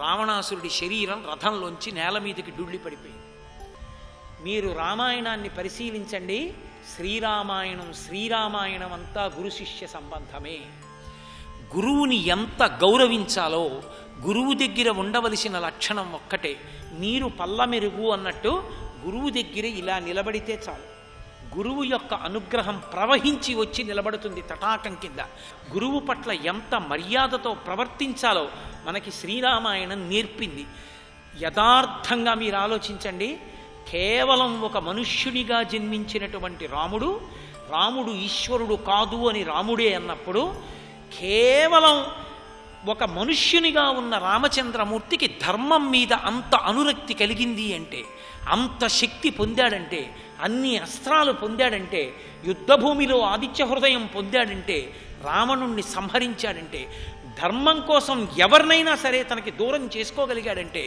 రావణాసురుడి శరీరం రథంలోంచి నేల మీదకి డుళ్ళి పడిపోయింది. మీరు రామాయణాన్ని పరిశీలించండి, శ్రీరామాయణం అంతా గురు శిష్య సంబంధమే. గురువుని ఎంత గౌరవించాలో గురువు దగ్గర ఉండవలసిన లక్షణం ఒక్కటే. నీరు పల్లమెరుగు అన్నట్టు గురువు దగ్గర ఇలా నిలబడితే చాలు, గురువు యొక్క అనుగ్రహం ప్రవహించి వచ్చి నిలబడుతుంది తటాకం కింద. గురువు పట్ల ఎంత మర్యాదతో ప్రవర్తించాలో మనకి శ్రీరామాయణం నేర్పింది. యథార్థంగా మీరు ఆలోచించండి, కేవలం ఒక మనుష్యునిగా జన్మించినటువంటి రాముడు ఈశ్వరుడు కాదు అని రాముడే అన్నప్పుడు, కేవలం ఒక మనుష్యునిగా ఉన్న రామచంద్రమూర్తికి ధర్మం మీద అంత అనురక్తి కలిగింది అంటే, అంత శక్తి పొందాడంటే, అన్ని అస్త్రాలు పొందాడంటే, యుద్ధభూమిలో ఆదిత్య హృదయం పొందాడంటే, రావణుణ్ణి సంహరించాడంటే, ధర్మం కోసం ఎవరినైనా సరే తనకి దూరం చేసుకోగలిగాడంటే,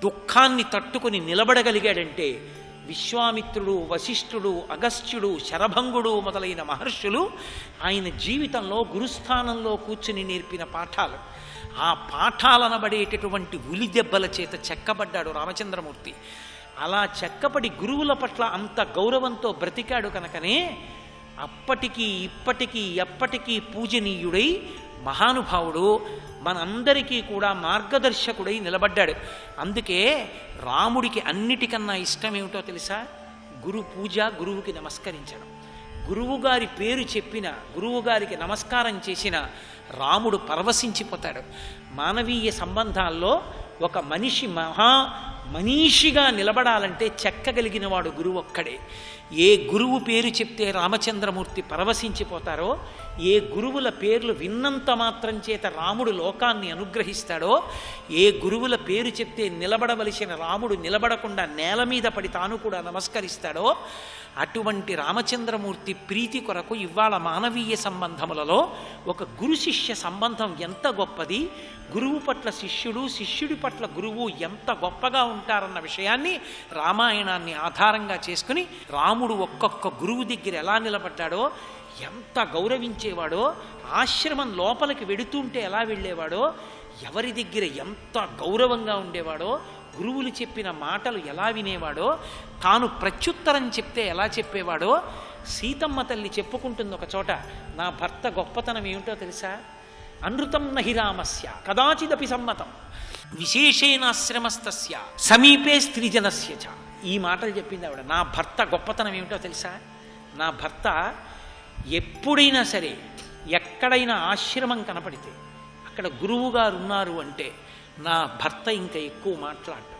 దుఃఖాన్ని తట్టుకొని నిలబడగలిగాడంటే, విశ్వామిత్రుడు, వశిష్ఠుడు, అగస్త్యుడు, శరభంగుడు మొదలైన మహర్షులు ఆయన జీవితంలో గురుస్థానంలో కూర్చుని నేర్పిన పాఠాలు. ఆ పాఠాలనబడేటటువంటి ఉలి దెబ్బల చేత చెక్కబడ్డాడు రామచంద్రమూర్తి. అలా చెక్కబడి గురువుల పట్ల అంత గౌరవంతో బ్రతికాడు కనుకనే అప్పటికీ ఇప్పటికీ ఎప్పటికీ పూజనీయుడై మహానుభావుడు మనందరికీ కూడా మార్గదర్శకుడై నిలబడ్డాడు. అందుకే రాముడికి అన్నిటికన్నా ఇష్టం ఏమిటో తెలుసా? గురు పూజ, గురువుకి నమస్కరించడం. గురువుగారి పేరు చెప్పిన, గురువుగారికి నమస్కారం చేసిన రాముడు పరవశించిపోతాడు. మానవీయ సంబంధాల్లో ఒక మనిషి మనీషిగా నిలబడాలంటే చెక్కగలిగిన వాడు గురువు ఒక్కడే. ఏ గురువు పేరు చెప్తే రామచంద్రమూర్తి పరవశించిపోతారో, ఏ గురువుల పేర్లు విన్నంత మాత్రం చేత రాముడు లోకాన్ని అనుగ్రహిస్తాడో, ఏ గురువుల పేరు చెప్తే నిలబడవలసిన రాముడు నిలబడకుండా నేల మీద పడి తాను కూడా నమస్కరిస్తాడో, అటువంటి రామచంద్రమూర్తి ప్రీతి కొరకు ఇవాళ మానవీయ సంబంధములలో ఒక గురు శిష్య సంబంధం ఎంత గొప్పది, గురువు పట్ల శిష్యుడు, శిష్యుడి పట్ల గురువు ఎంత గొప్పగా ఉంటారన్న విషయాన్ని రామాయణాన్ని ఆధారంగా చేసుకుని రాముడు ఒక్కొక్క గురువు దగ్గర ఎలా నిలబడ్డాడో, ఎంత గౌరవించేవాడో, ఆశ్రమం లోపలికి వెడుతుంటే ఎలా వెళ్ళేవాడో, ఎవరి దగ్గర ఎంత గౌరవంగా ఉండేవాడో, గురువులు చెప్పిన మాటలు ఎలా వినేవాడో, తాను ప్రత్యుత్తరం చెప్తే ఎలా చెప్పేవాడో. సీతమ్మ తల్లి చెప్పుకుంటుంది ఒక చోట, నా భర్త గొప్పతనం ఏమిటో తెలుసా? అనృతం నహి రామస్య కదాచిదపి సమ్మతం విశేషేణాశ్రమస్తస్య సమీపే స్త్రీజనస్య చ. ఈ మాటలు చెప్పింది ఆవిడ. నా భర్త గొప్పతనం ఏమిటో తెలుసా? నా భర్త ఎప్పుడైనా సరే ఎక్కడైనా ఆశ్రమం కనపడితే అక్కడ గురువుగారు ఉన్నారు అంటే నా భర్త ఇంకా ఎక్కువ మాట్లాడడం.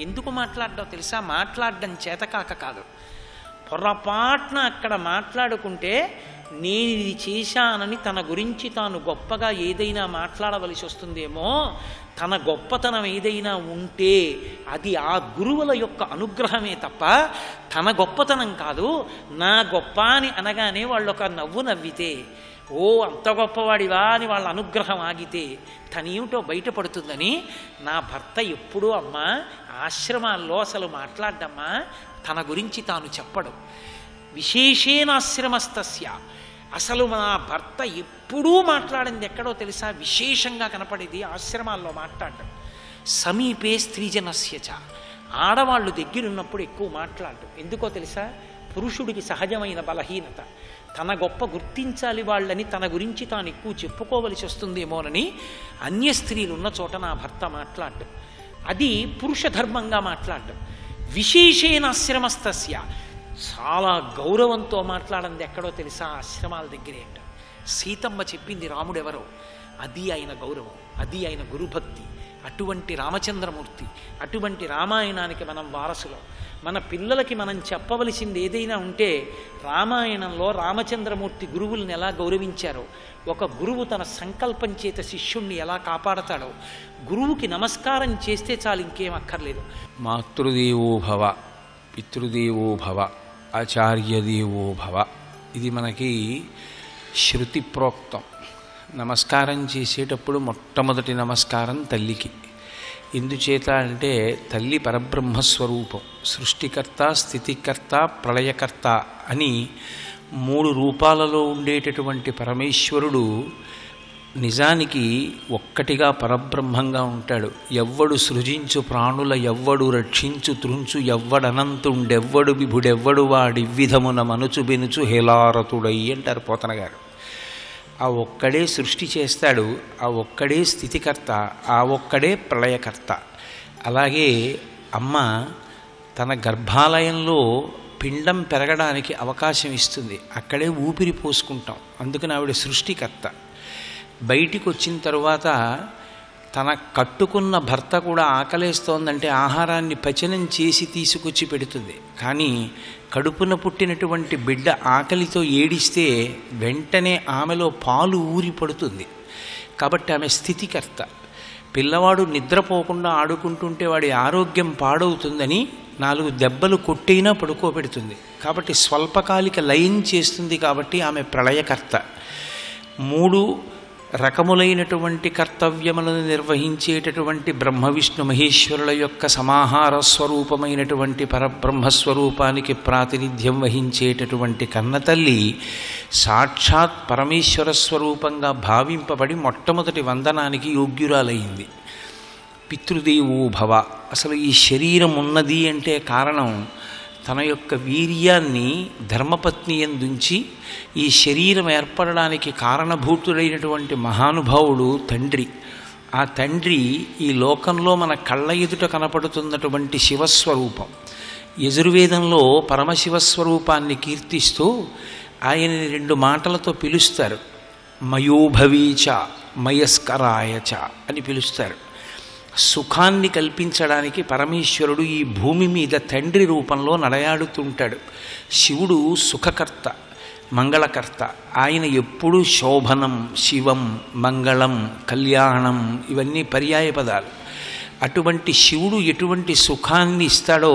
ఎందుకు మాట్లాడడం తెలుసా? మాట్లాడడం చేతకాక కాదు, పొరపాటున అక్కడ మాట్లాడుకుంటే నేను ఇది చేశానని తన గురించి తాను గొప్పగా ఏదైనా మాట్లాడవలసి వస్తుందేమో, తన గొప్పతనం ఏదైనా ఉంటే అది ఆ గురువుల యొక్క అనుగ్రహమే తప్ప తన గొప్పతనం కాదు. నా గొప్ప అని అనగానే వాళ్ళు ఒక నవ్వు నవ్వితే, ఓ అంత గొప్పవాడివా అని వాళ్ళ అనుగ్రహం ఆగితే తనేమిటో బయటపడుతుందని నా భర్త ఎప్పుడూ అమ్మా ఆశ్రమాల్లో అసలు మాట్లాడ్డమ్మా, తన గురించి తాను చెప్పడం. విశేషేణాశ్రమస్తస్య, అసలు నా భర్త ఎప్పుడూ మాట్లాడింది ఎక్కడో తెలుసా? విశేషంగా కనపడేది ఆశ్రమాల్లో మాట్లాడడం. సమీపే స్త్రీజనస్యచ, ఆడవాళ్ళు దగ్గరున్నప్పుడు ఎక్కువ మాట్లాడడం. ఎందుకో తెలుసా? పురుషుడికి సహజమైన బలహీనత, తన గొప్ప గుర్తించాలి వాళ్ళని, తన గురించి తాను ఎక్కువ చెప్పుకోవలసి వస్తుందేమోనని అన్య స్త్రీలు ఉన్న చోట నా భర్త మాట్లాడడం. అది పురుష ధర్మంగా మాట్లాడడం. విశేషేణాశ్రమస్తస్య, చాలా గౌరవంతో మాట్లాడింది ఎక్కడో తెలుసా? ఆశ్రమాల దగ్గరే అంట. సీతమ్మ చెప్పింది రాముడెవరో, అది ఆయన గౌరవం, అది ఆయన గురుభక్తి, అటువంటి రామచంద్రమూర్తి, అటువంటి రామాయణానికి మనం వారసులం. మన పిల్లలకి మనం చెప్పవలసింది ఏదైనా ఉంటే రామాయణంలో రామచంద్రమూర్తి గురువుల్ని ఎలా గౌరవించారో, ఒక గురువు తన సంకల్పం చేత శిష్యుణ్ణి ఎలా కాపాడతాడో, గురువుకి నమస్కారం చేస్తే చాలు, ఇంకేం అక్కర్లేదు. మాతృదేవో భవ, పితృదేవో భవ, ఆచార్యదేవో భవ, ఇది మనకి శృతి ప్రోక్తం. నమస్కారం చేసేటప్పుడు మొట్టమొదటి నమస్కారం తల్లికి. ఎందుచేత అంటే తల్లి పరబ్రహ్మస్వరూపం, సృష్టికర్త, స్థితికర్త, ప్రళయకర్త అని 3 రూపాలలో ఉండేటటువంటి పరమేశ్వరుడు నిజానికి ఒక్కటిగా పరబ్రహ్మంగా ఉంటాడు. ఎవ్వడు సృజించు ప్రాణుల ఎవ్వడు రక్షించు త్రుంచు ఎవ్వడనంతుండెవ్వడు విభుడెవ్వడు వాడి విధమున మనుచు బెనుచు హేలారతుడై అంటారు పోతన గారు. ఆ ఒక్కడే సృష్టి చేస్తాడు, ఆ ఒక్కడే స్థితికర్త, ఆ ఒక్కడే ప్రళయకర్త. అలాగే అమ్మ తన గర్భాలయంలో పిండం పెరగడానికి అవకాశం ఇస్తుంది, అక్కడే ఊపిరి పోసుకుంటాం, అందుకని ఆవిడ సృష్టికర్త. బయటికి వచ్చిన తరువాత తన కట్టుకున్న భర్త కూడా ఆకలేస్తోందంటే ఆహారాన్ని పచనం చేసి తీసుకొచ్చి పెడుతుంది. కానీ కడుపున పుట్టినటువంటి బిడ్డ ఆకలితో ఏడిస్తే వెంటనే ఆమెలో పాలు ఊరి పడుతుంది. కాబట్టి ఆమె స్థితికర్త. పిల్లవాడు నిద్రపోకుండా ఆడుకుంటుంటే వాడి ఆరోగ్యం పాడవుతుందని 4 దెబ్బలు కొట్టైనా పడుకోబెడుతుంది. కాబట్టి స్వల్పకాలిక లయం చేస్తుంది. కాబట్టి ఆమె ప్రళయకర్త. 3 రకములైనటువంటి కర్తవ్యములను నిర్వహించేటటువంటి బ్రహ్మ విష్ణు మహేశ్వరుల యొక్క సమాహార స్వరూపమైనటువంటి పరబ్రహ్మస్వరూపానికి ప్రాతినిధ్యం వహించేటటువంటి కన్నతల్లి సాక్షాత్ పరమేశ్వర స్వరూపంగా భావింపబడి మొట్టమొదటి వందనానికి యోగ్యురాలైంది. పితృదేవో భవ. అసలు ఈ శరీరం ఉన్నది అంటే కారణం తన యొక్క వీర్యాన్ని ధర్మపత్ని యందుంచి ఈ శరీరం ఏర్పడడానికి కారణభూతుడైనటువంటి మహానుభావుడు తండ్రి. ఆ తండ్రి ఈ లోకంలో మన కళ్ళ ఎదుట కనపడుతున్నటువంటి శివస్వరూపం. యజుర్వేదంలో పరమశివస్వరూపాన్ని కీర్తిస్తూ ఆయనని 2 మాటలతో పిలుస్తారు. మయోభవీచ మయస్కరాయచ అని పిలుస్తారు. సుఖాన్ని కల్పించడానికి పరమేశ్వరుడు ఈ భూమి మీద తండ్రి రూపంలో నడయాడుతుంటాడు. శివుడు సుఖకర్త, మంగళకర్త. ఆయన ఎప్పుడూ శోభనం, శివం, మంగళం, కళ్యాణం ఇవన్నీ పర్యాయ పదాలు. అటువంటి శివుడు ఎటువంటి సుఖాన్ని ఇస్తాడో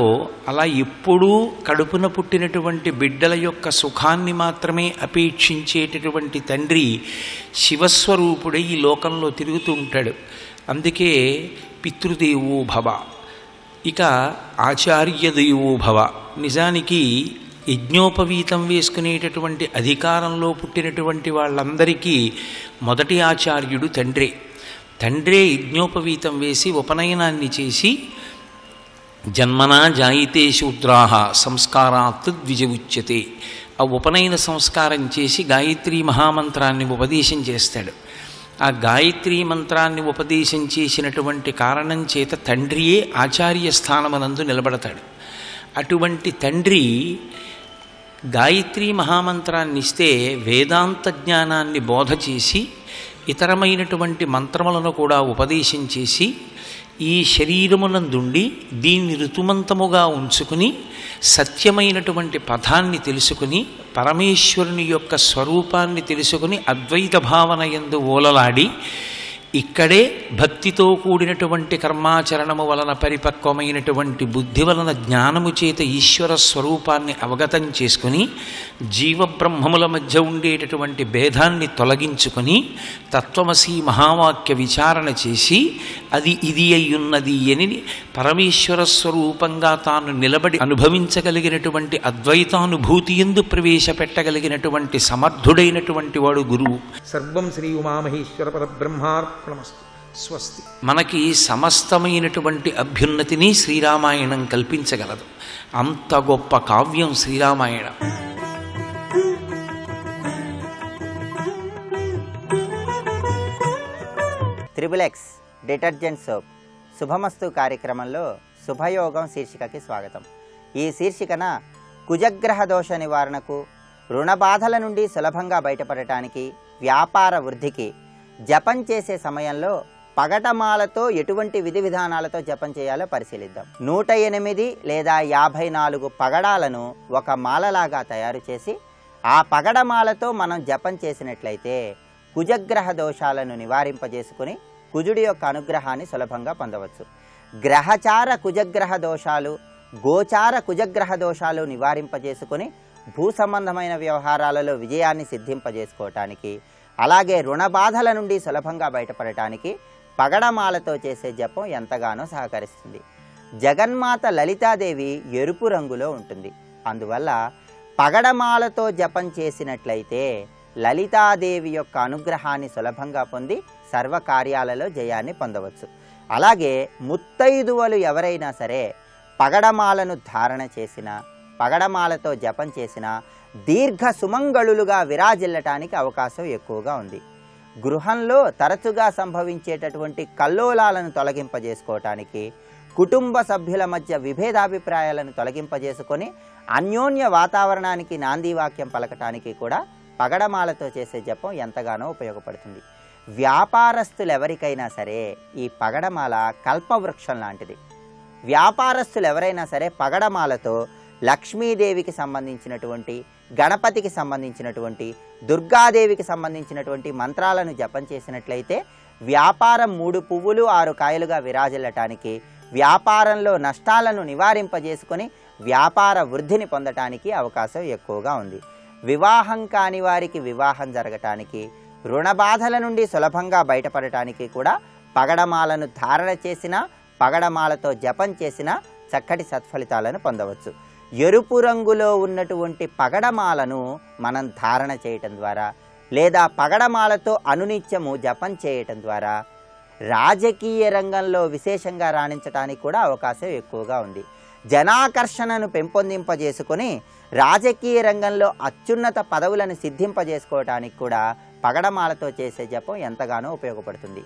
అలా ఎప్పుడూ కడుపున పుట్టినటువంటి బిడ్డల యొక్క సుఖాన్ని మాత్రమే అపేక్షించేటటువంటి తండ్రి శివస్వరూపుడై ఈ లోకంలో తిరుగుతూ ఉంటాడు. అందుకే పితృదేవో భవ. ఇక ఆచార్యదేవో భవ. నిజానికి యజ్ఞోపవీతం వేసుకునేటటువంటి అధికారంలో పుట్టినటువంటి వాళ్ళందరికీ మొదటి ఆచార్యుడు తండ్రే. తండ్రే యజ్ఞోపవీతం వేసి ఉపనయనాన్ని చేసి జన్మనా జాయితే శూద్రాహ సంస్కారాత్ ద్విజ ఉచ్యతే. ఆ ఉపనయన సంస్కారం చేసి గాయత్రీ మహామంత్రాన్ని ఉపదేశం చేస్తాడు. ఆ గాయత్రీ మంత్రాన్ని ఉపదేశం చేసినటువంటి కారణం చేత తండ్రియే ఆచార్య స్థానమనందు నిలబడతాడు. అటువంటి తండ్రి గాయత్రీ మహామంత్రాన్ని ఇస్తే వేదాంత జ్ఞానాన్ని బోధ చేసి ఇతరమైనటువంటి మంత్రములను కూడా ఉపదేశం చేసి ఈ శరీరమునందుండి దీన్ని ఋతుమంతముగా ఉంచుకుని సత్యమైనటువంటి పదాన్ని తెలుసుకుని పరమేశ్వరుని యొక్క స్వరూపాన్ని తెలుసుకుని అద్వైత భావన యందు ఓలలాడి ఇక్కడే భక్తితో కూడినటువంటి కర్మాచరణము వలన పరిపక్వమైనటువంటి బుద్ధి వలన జ్ఞానము చేత ఈశ్వర స్వరూపాన్ని అవగతం చేసుకుని జీవబ్రహ్మముల మధ్య ఉండేటటువంటి భేదాన్ని తొలగించుకొని తత్వమసి మహావాక్య విచారణ చేసి అది ఇది అయ్యున్నది అని పరమేశ్వర స్వరూపంగా తాను నిలబడి అనుభవించగలిగినటువంటి అద్వైతానుభూతి యందు ప్రవేశపెట్టగలిగినటువంటి సమర్థుడైనటువంటి వాడు గురువు. సర్వం శ్రీ ఉమామహేశ్వర పరబ్రహ్మార్పణమస్తు. స్వస్తి. మనకి సమస్తమైనటువంటి అభ్యున్నతిని శ్రీరామాయణం కల్పించగలదు. అంత గొప్ప కావ్యం శ్రీరామాయణం. త్రిబుల్ ఎక్స్ డిటర్జెంట్ సోప్ శుభమస్తు కార్యక్రమంలో శుభయోగం శీర్షికకి స్వాగతం. ఈ శీర్షికన కుజగ్రహ దోష నివారణకు, రుణ బాధల నుండి సులభంగా బయటపడటానికి, వ్యాపార వృద్ధికి జపం చేసే సమయంలో పగడమాలతో ఎటువంటి విధి విధానాలతో జపం చేయాలో పరిశీలిద్దాం. 108 లేదా 54 పగడాలను ఒక మాలలాగా తయారు చేసి ఆ పగడమాలతో మనం జపం చేసినట్లయితే కుజగ్రహ దోషాలను నివారింపజేసుకుని కుజుడి యొక్క అనుగ్రహాన్ని సులభంగా పొందవచ్చు. గ్రహచార కుజగ్రహ దోషాలు, గోచార కుజగ్రహ దోషాలు నివారింపజేసుకుని భూ సంబంధమైన వ్యవహారాలలో విజయాన్ని సిద్ధింపజేసుకోవటానికి, అలాగే రుణ బాధల నుండి సులభంగా బయటపడటానికి పగడమాలతో చేసే జపం ఎంతగానో సహకరిస్తుంది. జగన్మాత లలితాదేవి ఎరుపు రంగులో ఉంటుంది. అందువల్ల పగడమాలతో జపం చేసినట్లయితే లలితాదేవి యొక్క అనుగ్రహాన్ని సులభంగా పొంది సర్వకార్యాలలో జయాన్ని పొందవచ్చు. అలాగే ముత్తైదువలు ఎవరైనా సరే పగడమాలను ధారణ చేసిన, పగడమాలతో జపం చేసిన దీర్ఘ సుమంగళులుగా విరాజిల్లటానికి అవకాశం ఎక్కువగా ఉంది. గృహంలో తరచుగా సంభవించేటటువంటి కల్లోలాలను తొలగింపజేసుకోవటానికి, కుటుంబ సభ్యుల మధ్య విభేదాభిప్రాయాలను తొలగింపజేసుకొని అన్యోన్య వాతావరణానికి నాందివాక్యం పలకటానికి కూడా పగడమాలతో చేసే జపం ఎంతగానో ఉపయోగపడుతుంది. వ్యాపారస్తులు ఎవరికైనా సరే ఈ పగడమాల కల్పవృక్షం లాంటిది. వ్యాపారస్తులు ఎవరైనా సరే పగడమాలతో లక్ష్మీదేవికి సంబంధించినటువంటి, గణపతికి సంబంధించినటువంటి, దుర్గాదేవికి సంబంధించినటువంటి మంత్రాలను జపం చేసినట్లయితే వ్యాపారం 3 పువ్వులు 6 కాయలుగా విరాజిల్లటానికి, వ్యాపారంలో నష్టాలను నివారింపజేసుకొని వ్యాపార వృద్ధిని పొందటానికి అవకాశం ఎక్కువగా ఉంది. వివాహం కాని వారికి వివాహం జరగటానికి, రుణ బాధల నుండి సులభంగా బయటపడటానికి కూడా పగడమాలను ధారణ చేసిన, పగడమాలతో జపం చేసిన చక్కటి సత్ఫలితాలను పొందవచ్చు. ఎరుపు రంగులో ఉన్నటువంటి పగడమాలను మనం ధారణ చేయటం ద్వారా లేదా పగడమాలతో అనునిత్యము జపం చేయటం ద్వారా రాజకీయ రంగంలో విశేషంగా రాణించడానికి కూడా అవకాశం ఎక్కువగా ఉంది. జనాకర్షణను పెంపొందింపజేసుకొని రాజకీయ రంగంలో అత్యున్నత పదవులను సిద్ధింపజేసుకోవటానికి కూడా పగడమాలతో చేసే జపం ఎంతగానో ఉపయోగపడుతుంది.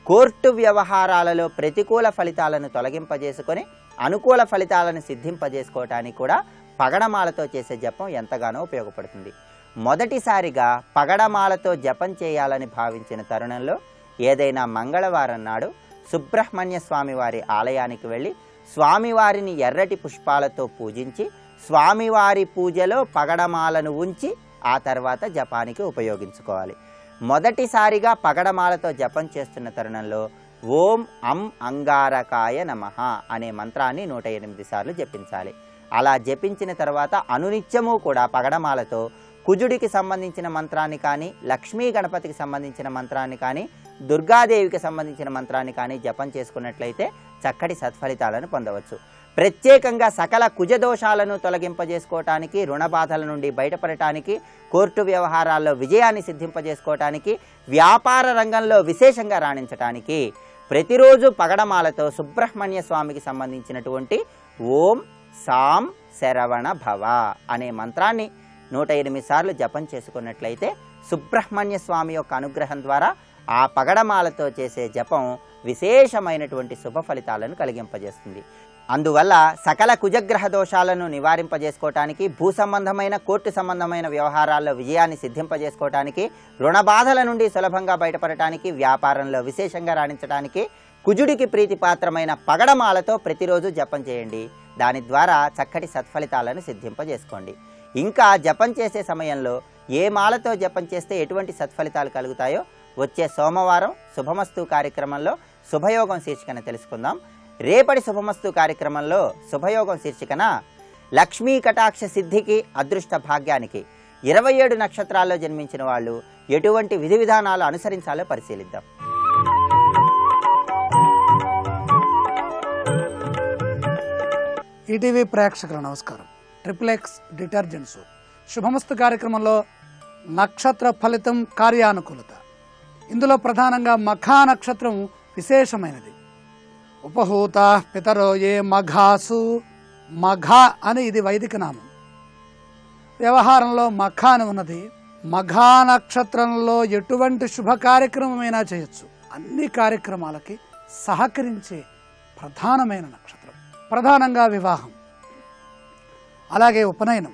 కోర్టు వ్యవహారాలలో ప్రతికూల ఫలితాలను తొలగింపజేసుకొని అనుకూల ఫలితాలను సిద్ధింపజేసుకోవటానికి కూడా పగడమాలతో చేసే జపం ఎంతగానో ఉపయోగపడుతుంది. మొదటిసారిగా పగడమాలతో జపం చేయాలని భావించిన తరుణంలో ఏదైనా మంగళవారం నాడు సుబ్రహ్మణ్య స్వామివారి ఆలయానికి వెళ్ళి స్వామివారిని ఎర్రటి పుష్పాలతో పూజించి స్వామివారి పూజలో పగడమాలను ఉంచి ఆ తర్వాత జపానికి ఉపయోగించుకోవాలి. మొదటిసారిగా పగడమాలతో జపం చేస్తున్న తరుణంలో ఓం అం అంగారకాయ నమః అనే మంత్రాన్ని 108 సార్లు జపించాలి. అలా జపించిన తర్వాత అనునిత్యము కూడా పగడమాలతో కుజుడికి సంబంధించిన మంత్రాన్ని కానీ, లక్ష్మీ గణపతికి సంబంధించిన మంత్రాన్ని కానీ, దుర్గాదేవికి సంబంధించిన మంత్రాన్ని కానీ జపం చేసుకున్నట్లయితే చక్కటి సత్ఫలితాలను పొందవచ్చు. ప్రత్యేకంగా సకల కుజదోషాలను తొలగింపజేసుకోవటానికి, రుణ బాధల నుండి బయటపడటానికి, కోర్టు వ్యవహారాల్లో విజయాన్ని సిద్ధింపజేసుకోవటానికి, వ్యాపార రంగంలో విశేషంగా రాణించటానికి ప్రతిరోజు పగడమాలతో సుబ్రహ్మణ్య స్వామికి సంబంధించినటువంటి ఓం సాం శరవణ భవ అనే మంత్రాన్ని 108 సార్లు జపం చేసుకున్నట్లయితే సుబ్రహ్మణ్య స్వామి యొక్క అనుగ్రహం ద్వారా ఆ పగడమాలతో చేసే జపం విశేషమైనటువంటి శుభ ఫలితాలను కలిగింపజేస్తుంది. అందువల్ల సకల కుజగ్రహ దోషాలను నివారింపజేసుకోవటానికి, భూ సంబంధమైన, కోర్టు సంబంధమైన వ్యవహారాల్లో విజయాన్ని సిద్ధింపజేసుకోవటానికి, రుణ బాధల నుండి సులభంగా బయటపడటానికి, వ్యాపారంలో విశేషంగా రాణించడానికి కుజుడికి ప్రీతిపాత్రమైన పగడమాలతో ప్రతిరోజు జపం చేయండి. దాని ద్వారా చక్కటి సత్ఫలితాలను సిద్ధింపజేసుకోండి. ఇంకా జపం చేసే సమయంలో ఏ మాలతో జపం చేస్తే ఎటువంటి సత్ఫలితాలు కలుగుతాయో వచ్చే సోమవారం శుభమస్తు కార్యక్రమంలో శుభయోగం శీర్షికన తెలుసుకుందాం. రేపటి శుభమస్తు కార్యక్రమంలో శుభయోగం శీర్షికన లక్ష్మీ కటాక్ష సిద్ధికి, అదృష్ట భాగ్యానికి 27 నక్షత్రాల్లో జన్మించిన వాళ్ళు ఎటువంటి విధి విధానాలు అనుసరించాలో పరిశీలిద్దాం. ఈటీవీ ప్రేక్షకుల నమస్కారం. ట్రిపుల్ డిటర్జెంట్ సోప్ శుభమస్తు కార్యక్రమంలో నక్షత్ర ఫలితం, కార్యానుకూలత. ఇందులో ప్రధానంగా మఖా నక్షత్రం విశేషమైనది. ఉపహూత పితరో ఏ మఘాసు, మఘ అని ఇది వైదిక నామం. వ్యవహారంలో మఖ అని ఉన్నది. మఘా నక్షత్రంలో ఎటువంటి శుభ కార్యక్రమమైనా చేయొచ్చు. అన్ని కార్యక్రమాలకి సహకరించే ప్రధానమైన నక్షత్రం. ప్రధానంగా వివాహం, అలాగే ఉపనయనం,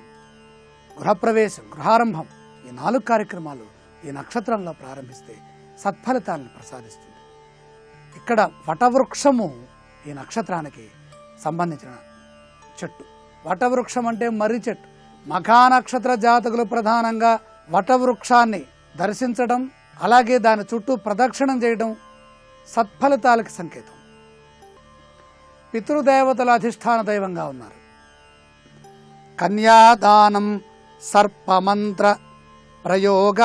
గృహప్రవేశం, గృహారంభం, ఈ 4 కార్యక్రమాలు ఈ నక్షత్రంలో ప్రారంభిస్తే సత్ఫలితాలను ప్రసాదిస్తుంది. ఇక్కడ వటవృక్షము ఈ నక్షత్రానికి సంబంధించిన చెట్టు. వటవృక్షం అంటే మర్రి చెట్టు. మఖా నక్షత్ర జాతకులు ప్రధానంగా వటవృక్షాన్ని దర్శించడం, అలాగే దాని చుట్టూ ప్రదక్షిణం చేయడం సత్ఫలితాలకు సంకేతం. పితృదేవతల అధిష్టాన దైవంగా ఉన్నారు. కన్యాదానం సర్పమంత్ర ప్రయోగ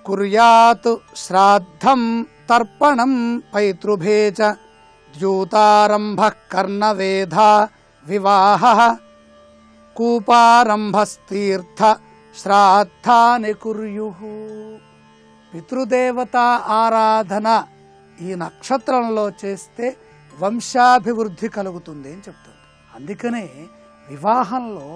కుర్యాత్ శ్రాద్ధం తర్పణం పైతృభే చ ద్యూతారంభ కర్ణవేధ వివాహ కూపారంభస్తీర్థ శ్రాద్ధాని కుర్యుః. పితృదేవత ఆరాధన ఈ నక్షత్రంలో చేస్తే వంశాభివృద్ధి కలుగుతుంది అని చెప్తుంది. అందుకనే వివాహంలో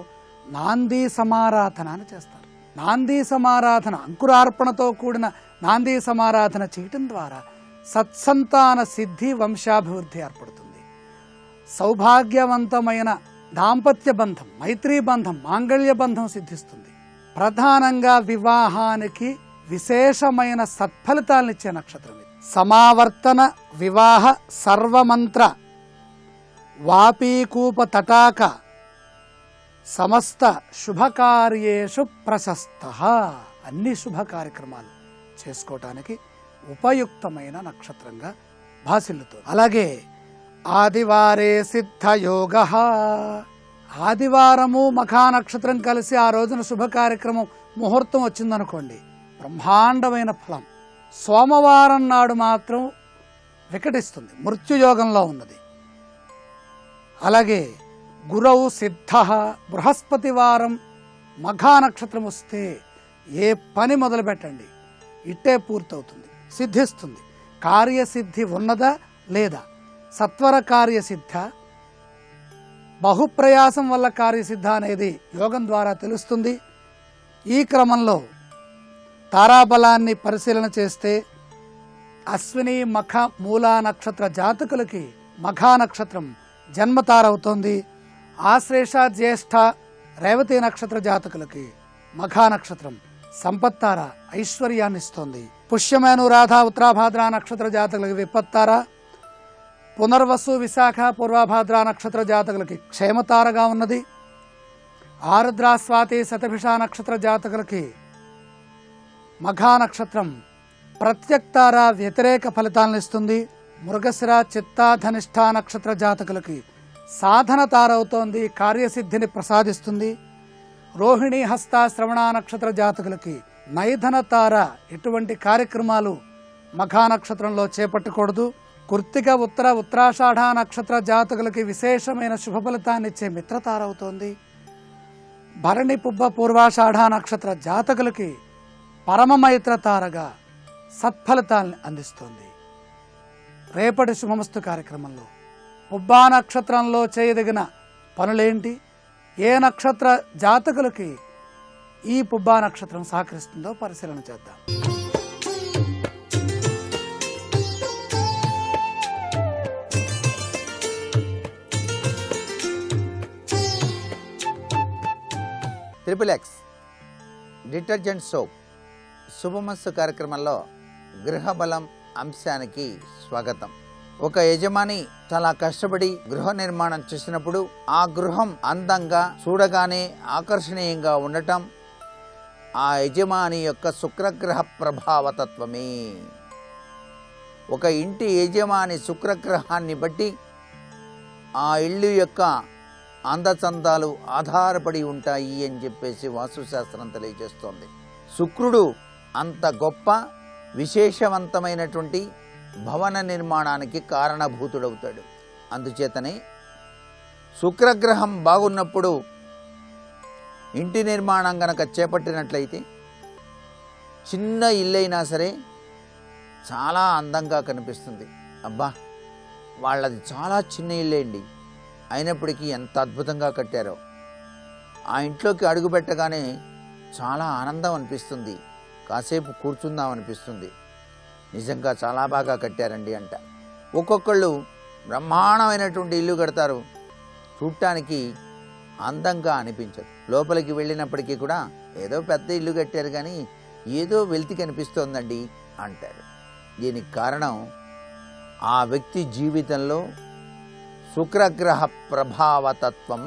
నాందీ సమారాధన అని చేస్తారు. నాందీ సమారాధన, అంకురార్పణతో కూడిన నాందీ సమారాధన చేయటం ద్వారా సత్సంతాన సిద్ధి, వంశాభివృద్ధి ఏర్పడుతుంది. సౌభాగ్యవంతమైన దాంపత్య బంధం, మైత్రీ బంధం, మాంగళ్య బంధం సిద్ధిస్తుంది. ప్రధానంగా వివాహానికి విశేషమైన సత్ఫలితాలనిచ్చే నక్షత్రం ఇది. సమావర్తన వివాహ సర్వమంత్ర వాపీకూప తటాక సమస్త శుభకార్యేషు ప్రశస్త. అన్ని శుభ కార్యక్రమాలు చేసుకోవటానికి ఉపయుక్తమైన నక్షత్రంగా భాసిల్లుతుంది. అలాగే ఆదివారే సిద్ధయోగ. ఆదివారము మఖా నక్షత్రం కలిసి ఆ రోజున శుభ కార్యక్రమం ముహూర్తం వచ్చిందనుకోండి, బ్రహ్మాండమైన ఫలం. సోమవారం నాడు మాత్రం వికటిస్తుంది, మృత్యుయోగంలో ఉన్నది. అలాగే గురవు సిద్ధ. బృహస్పతి వారం మఘా నక్షత్రం వస్తే ఏ పని మొదలు పెట్టండి ఇట్టే పూర్తవుతుంది, సిద్ధిస్తుంది. కార్యసిద్ధి ఉన్నదా లేదా? సత్వర కార్యసిద్ధ, బహుప్రయాసం వల్ల కార్యసిద్ధ అనేది యోగం ద్వారా తెలుస్తుంది. ఈ క్రమంలో తారాబలాన్ని పరిశీలన చేస్తే అశ్విని మఖ మూలా నక్షత్ర జాతకులకి మఘా నక్షత్రం జన్మతారవుతోంది. ఆశ్లేష జ్యేష్ఠ రేవతి నక్షత్ర జాతకులకి మఘా నక్షత్రం సంపత్తార, ఐశ్వర్యాన్ని ఇస్తోంది. పుష్యమేను రాధ ఉత్తరాభాద్ర నక్షత్ర జాతకులకి విపత్తార. పునర్వసు విశాఖ పూర్వభాద్ర నక్షత్ర జాతకులకి క్షేమతారగా ఉన్నది. ఆరుద్ర స్వాతి శతభిష నక్షత్ర జాతకులకి మఘా నక్షత్రం ప్రత్యక్తార, వ్యతిరేక ఫలితాలను ఇస్తుంది. మృగశిర చిత్తా ధనిష్ఠ నక్షత్ర జాతకులకి సాధన తారవుతోంది, కార్యసిద్ధిని ప్రసాదిస్తుంది. రోహిణి హస్త శ్రవణ నక్షత్ర జాతకులకి నైధన తార, ఎటువంటి కార్యక్రమాలు మఘా నక్షత్రంలో చేపట్టకూడదు. కృత్తిక ఉత్తర ఉత్తరాషాఢ నక్షత్ర జాతకులకి విశేషమైన శుభ ఫలితాన్ని ఇచ్చే మిత్రతార అవుతోంది. భరణి పుబ్బ పూర్వాషాఢ నక్షత్ర జాతకులకి పరమమైత్ర తారగా సత్ఫలితాన్ని అందిస్తోంది. రేపటి శుభమస్తు కార్యక్రమంలో పుబ్బా నక్షత్రంలో చేయదగిన పనులేంటి, ఏ నక్షత్ర జాతకులకి ఈ పుబ్బా నక్షత్రం సహకరిస్తుందో పరిశీలన చేద్దాం. ట్రిపుల్-ఎక్స్ డిటర్జెంట్ సోప్ శుభమస్తు కార్యక్రమంలో గృహబలం అంశానికి స్వాగతం. ఒక యజమాని చాలా కష్టపడి గృహ నిర్మాణం చేసినప్పుడు ఆ గృహం అందంగా, చూడగానే ఆకర్షణీయంగా ఉండటం ఆ యజమాని యొక్క శుక్రగ్రహ ప్రభావతత్వమే. ఒక ఇంటి యజమాని శుక్రగ్రహాన్ని బట్టి ఆ ఇల్లు యొక్క అందచందాలు ఆధారపడి ఉంటాయి అని చెప్పేసి వాస్తుశాస్త్రం తెలియజేస్తోంది. శుక్రుడు అంత గొప్ప విశేషవంతమైనటువంటి భవన నిర్మాణానికి కారణభూతుడవుతాడు. అందుచేతనే శుక్రగ్రహం బాగున్నప్పుడు ఇంటి నిర్మాణం గనక చేపట్టినట్లయితే చిన్న ఇల్లైనా సరే చాలా అందంగా కనిపిస్తుంది. అబ్బా, వాళ్ళది చాలా చిన్న ఇల్లే అండి, అయినప్పటికీ ఎంత అద్భుతంగా కట్టారో. ఆ ఇంట్లోకి అడుగు పెట్టగానే చాలా ఆనందం అనిపిస్తుంది, కాసేపు కూర్చుందాం అనిపిస్తుంది. నిజంగా చాలా బాగా కట్టారండి అంట. ఒక్కొక్కళ్ళు బ్రహ్మాండమైనటువంటి ఇల్లు కడతారు, చూడటానికి అందంగా అనిపించదు. లోపలికి వెళ్ళినప్పటికీ కూడా ఏదో పెద్ద ఇల్లు కట్టారు కానీ ఏదో వెలితి కనిపిస్తోందండి అంటారు. దీనికి కారణం ఆ వ్యక్తి జీవితంలో శుక్రగ్రహ ప్రభావతత్వం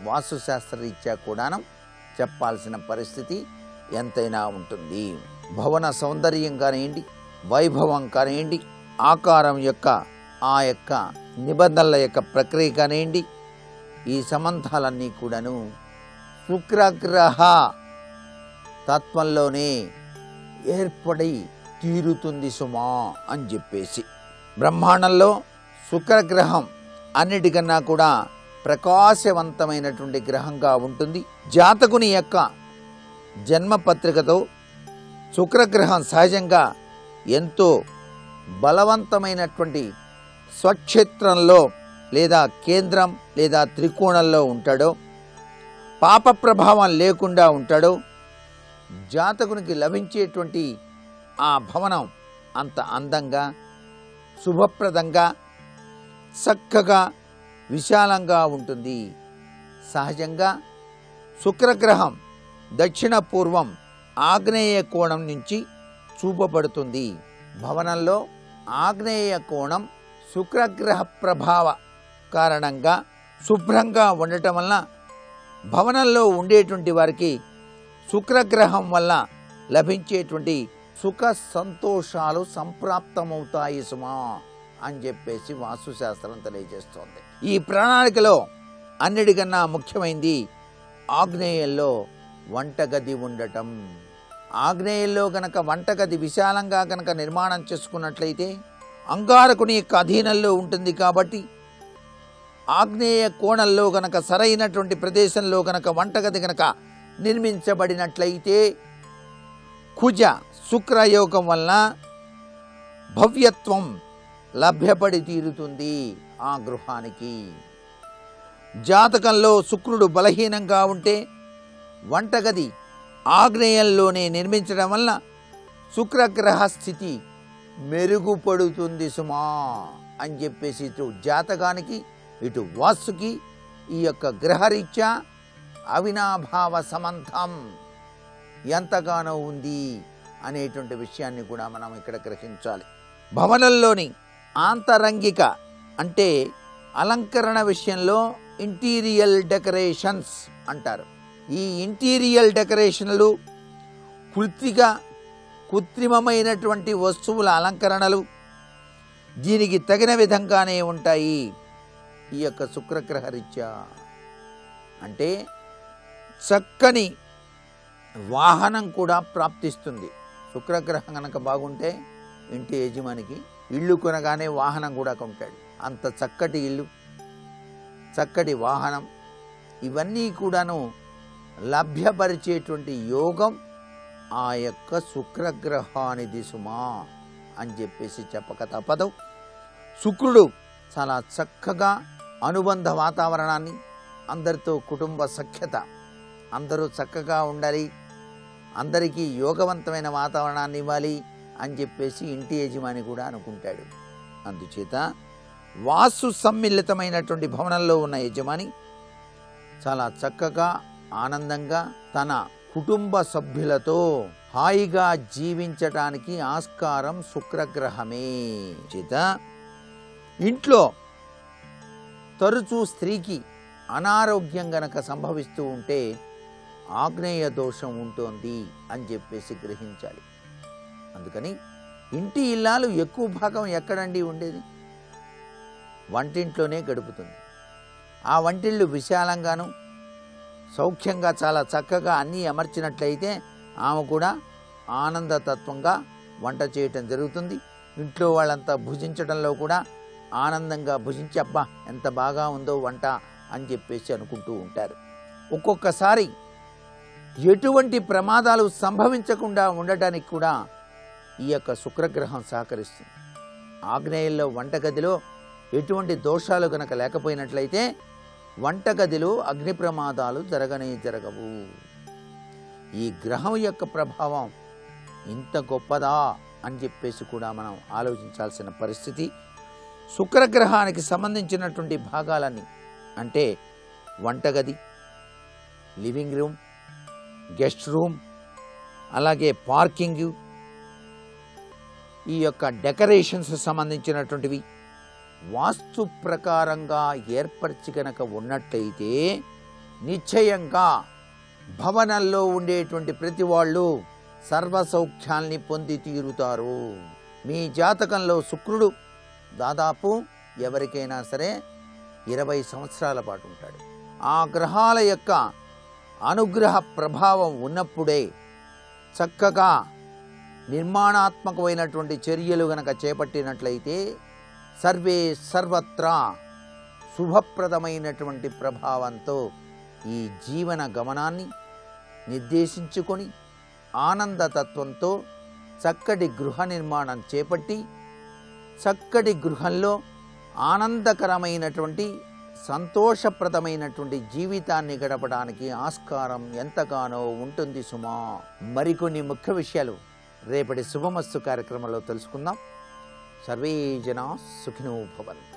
వాస్తుశాస్త్రరీత్యా కూడాను చెప్పాల్సిన పరిస్థితి ఎంతైనా ఉంటుంది. భవన సౌందర్యం కానివ్వండి, వైభవం కానివ్వండి, ఆకారం యొక్క ఆ యొక్క నిబంధనల యొక్క ప్రక్రియ కానివ్వండి, ఈ సంబంధాలన్నీ కూడాను శుక్రగ్రహ తత్వంలోనే ఏర్పడి తీరుతుంది సుమా అని చెప్పేసి. బ్రహ్మాండంలో శుక్రగ్రహం అన్నిటికన్నా కూడా ప్రకాశవంతమైనటువంటి గ్రహంగా ఉంటుంది. జాతకుని యొక్క జన్మపత్రికతో శుక్రగ్రహం సహజంగా ఎంతో బలవంతమైనటువంటి స్వక్షేత్రంలో లేదా కేంద్రం లేదా త్రికోణంలో ఉంటాడో, పాప ప్రభావం లేకుండా ఉంటాడో, జాతకునికి లభించేటువంటి ఆ భవనం అంత అందంగా, శుభప్రదంగా, చక్కగా, విశాలంగా ఉంటుంది. సహజంగా శుక్రగ్రహం దక్షిణ పూర్వం ఆగ్నేయ కోణం నుంచి చూపబడుతుంది. భవనంలో ఆగ్నేయ కోణం శుక్రగ్రహ ప్రభావ కారణంగా శుభ్రంగా ఉండటం వల్ల భవనంలో ఉండేటువంటి వారికి శుక్రగ్రహం వల్ల లభించేటువంటి సుఖ సంతోషాలు సంప్రాప్తమవుతాయి సుమా అని చెప్పేసి వాస్తుశాస్త్రం తెలియజేస్తోంది. ఈ ప్రణాళికలో అన్నిటికన్నా ముఖ్యమైనది ఆగ్నేయంలో వంటగది ఉండటం. ఆగ్నేయంలో గనక వంటగది విశాలంగా గనక నిర్మాణం చేసుకున్నట్లయితే అంగారకుని యొక్క అధీనంలో ఉంటుంది. కాబట్టి ఆగ్నేయ కోణంలో గనక సరైనటువంటి ప్రదేశంలో గనక వంటగది గనక నిర్మించబడినట్లయితే కుజ శుక్రయోగం వలన భవ్యత్వం లభ్యపడి తీరుతుంది ఆ గృహానికి. జాతకంలో శుక్రుడు బలహీనంగా ఉంటే వంటగది ఆగ్నేయంలోనే నిర్మించడం వల్ల శుక్రగ్రహ స్థితి మెరుగుపడుతుంది సుమా అని చెప్పేసి ఇటు జాతకానికి ఇటు వాస్తుకి ఈ యొక్క గ్రహరీత్యా అవినాభావ సంబంధం ఎంతగానో ఉంది అనేటువంటి విషయాన్ని కూడా మనం ఇక్కడ గ్రహించాలి. భవనంలోని ఆంతరంగిక అంటే అలంకరణ విషయంలో ఇంటీరియల్ డెకరేషన్స్ అంటారు. ఈ ఇంటీరియల్ డెకరేషన్లు పూర్తిగా కృత్రిమమైనటువంటి వస్తువుల అలంకరణలు దీనికి తగిన విధంగానే ఉంటాయి. ఈ యొక్క శుక్రగ్రహ రీత్యా అంటే చక్కని వాహనం కూడా ప్రాప్తిస్తుంది. శుక్రగ్రహం కనుక బాగుంటే ఇంటి యజమానికి ఇల్లు కొనగానే వాహనం కూడా కొంటాడు. అంత చక్కటి ఇల్లు, చక్కటి వాహనం ఇవన్నీ కూడాను లభ్యపరిచేటువంటి యోగం ఆ యొక్క శుక్రగ్రహానిది సుమా అని చెప్పేసి చెప్పక తప్పదు. శుక్రుడు చాలా చక్కగా అనుబంధ వాతావరణాన్ని, అందరితో కుటుంబ సఖ్యత, అందరూ చక్కగా ఉండాలి, అందరికీ యోగవంతమైన వాతావరణాన్ని ఇవ్వాలి అని చెప్పేసి ఇంటి యజమాని కూడా అనుకుంటాడు. అందుచేత వాస్తు సమ్మిళితమైనటువంటి భవనంలో ఉన్న యజమాని చాలా చక్కగా ఆనందంగా తన కుటుంబ సభ్యులతో హాయిగా జీవించటానికి ఆస్కారం శుక్రగ్రహమే. చేత ఇంట్లో తరచూ స్త్రీకి అనారోగ్యం గనక సంభవిస్తూ ఉంటే ఆగ్నేయ దోషం ఉంటుంది అని చెప్పేసి గ్రహించాలి. అందుకని ఇంటి ఇల్లాలు ఎక్కువ భాగం ఎక్కడండి ఉండేది? వంటింట్లోనే గడుపుతుంది. ఆ వంటిల్లు విశాలంగాను సౌఖ్యంగా చాలా చక్కగా అన్నీ అమర్చినట్లయితే ఆమె కూడా ఆనందతత్వంగా వంట చేయటం జరుగుతుంది. ఇంట్లో వాళ్ళంతా భుజించడంలో కూడా ఆనందంగా భుజించి అబ్బా ఎంత బాగా ఉందో వంట అని చెప్పేసి అనుకుంటూ ఉంటారు. ఒక్కొక్కసారి ఎటువంటి ప్రమాదాలు సంభవించకుండా ఉండటానికి కూడా ఈ యొక్క శుక్రగ్రహం సహకరిస్తుంది. ఆగ్నేయంలో వంటగదిలో ఎటువంటి దోషాలు కనుక లేకపోయినట్లయితే వంటగదిలో అగ్ని ప్రమాదాలు జరగవు. ఈ గ్రహం యొక్క ప్రభావం ఇంత గొప్పదా అని చెప్పేసి కూడా మనం ఆలోచించాల్సిన పరిస్థితి. శుక్రగ్రహానికి సంబంధించినటువంటి భాగాలన్నీ అంటే వంటగది, లివింగ్ రూమ్, గెస్ట్ రూమ్, అలాగే పార్కింగ్, ఈ యొక్క డెకరేషన్స్ సంబంధించినటువంటివి, వాస్తు ప్రకారంగా ఏర్పరిచి కనుక ఉన్నట్లయితే నిశ్చయంగా భవనంలో ఉండేటువంటి ప్రతి వాళ్ళు సర్వసౌఖ్యాల్ని పొంది తీరుతారు. మీ జాతకంలో శుక్రుడు దాదాపు ఎవరికైనా సరే 20 సంవత్సరాల పాటు ఉంటాడు. ఆ గ్రహాల యొక్క అనుగ్రహ ప్రభావం ఉన్నప్పుడే చక్కగా నిర్మాణాత్మకమైనటువంటి చర్యలు గనక చేపట్టినట్లయితే సర్వే సర్వత్రా శుభప్రదమైనటువంటి ప్రభావంతో ఈ జీవన గమనాన్ని నిర్దేశించుకొని ఆనందతత్వంతో చక్కటి గృహ నిర్మాణం చేపట్టి చక్కటి గృహంలో ఆనందకరమైనటువంటి సంతోషప్రదమైనటువంటి జీవితాన్ని గడపడానికి ఆస్కారం ఎంతగానో ఉంటుంది సుమా. మరికొన్ని ముఖ్య విషయాలు రేపటి శుభమస్తు కార్యక్రమంలో తెలుసుకుందాం. సర్వే జనా సుఖినో భవంతు.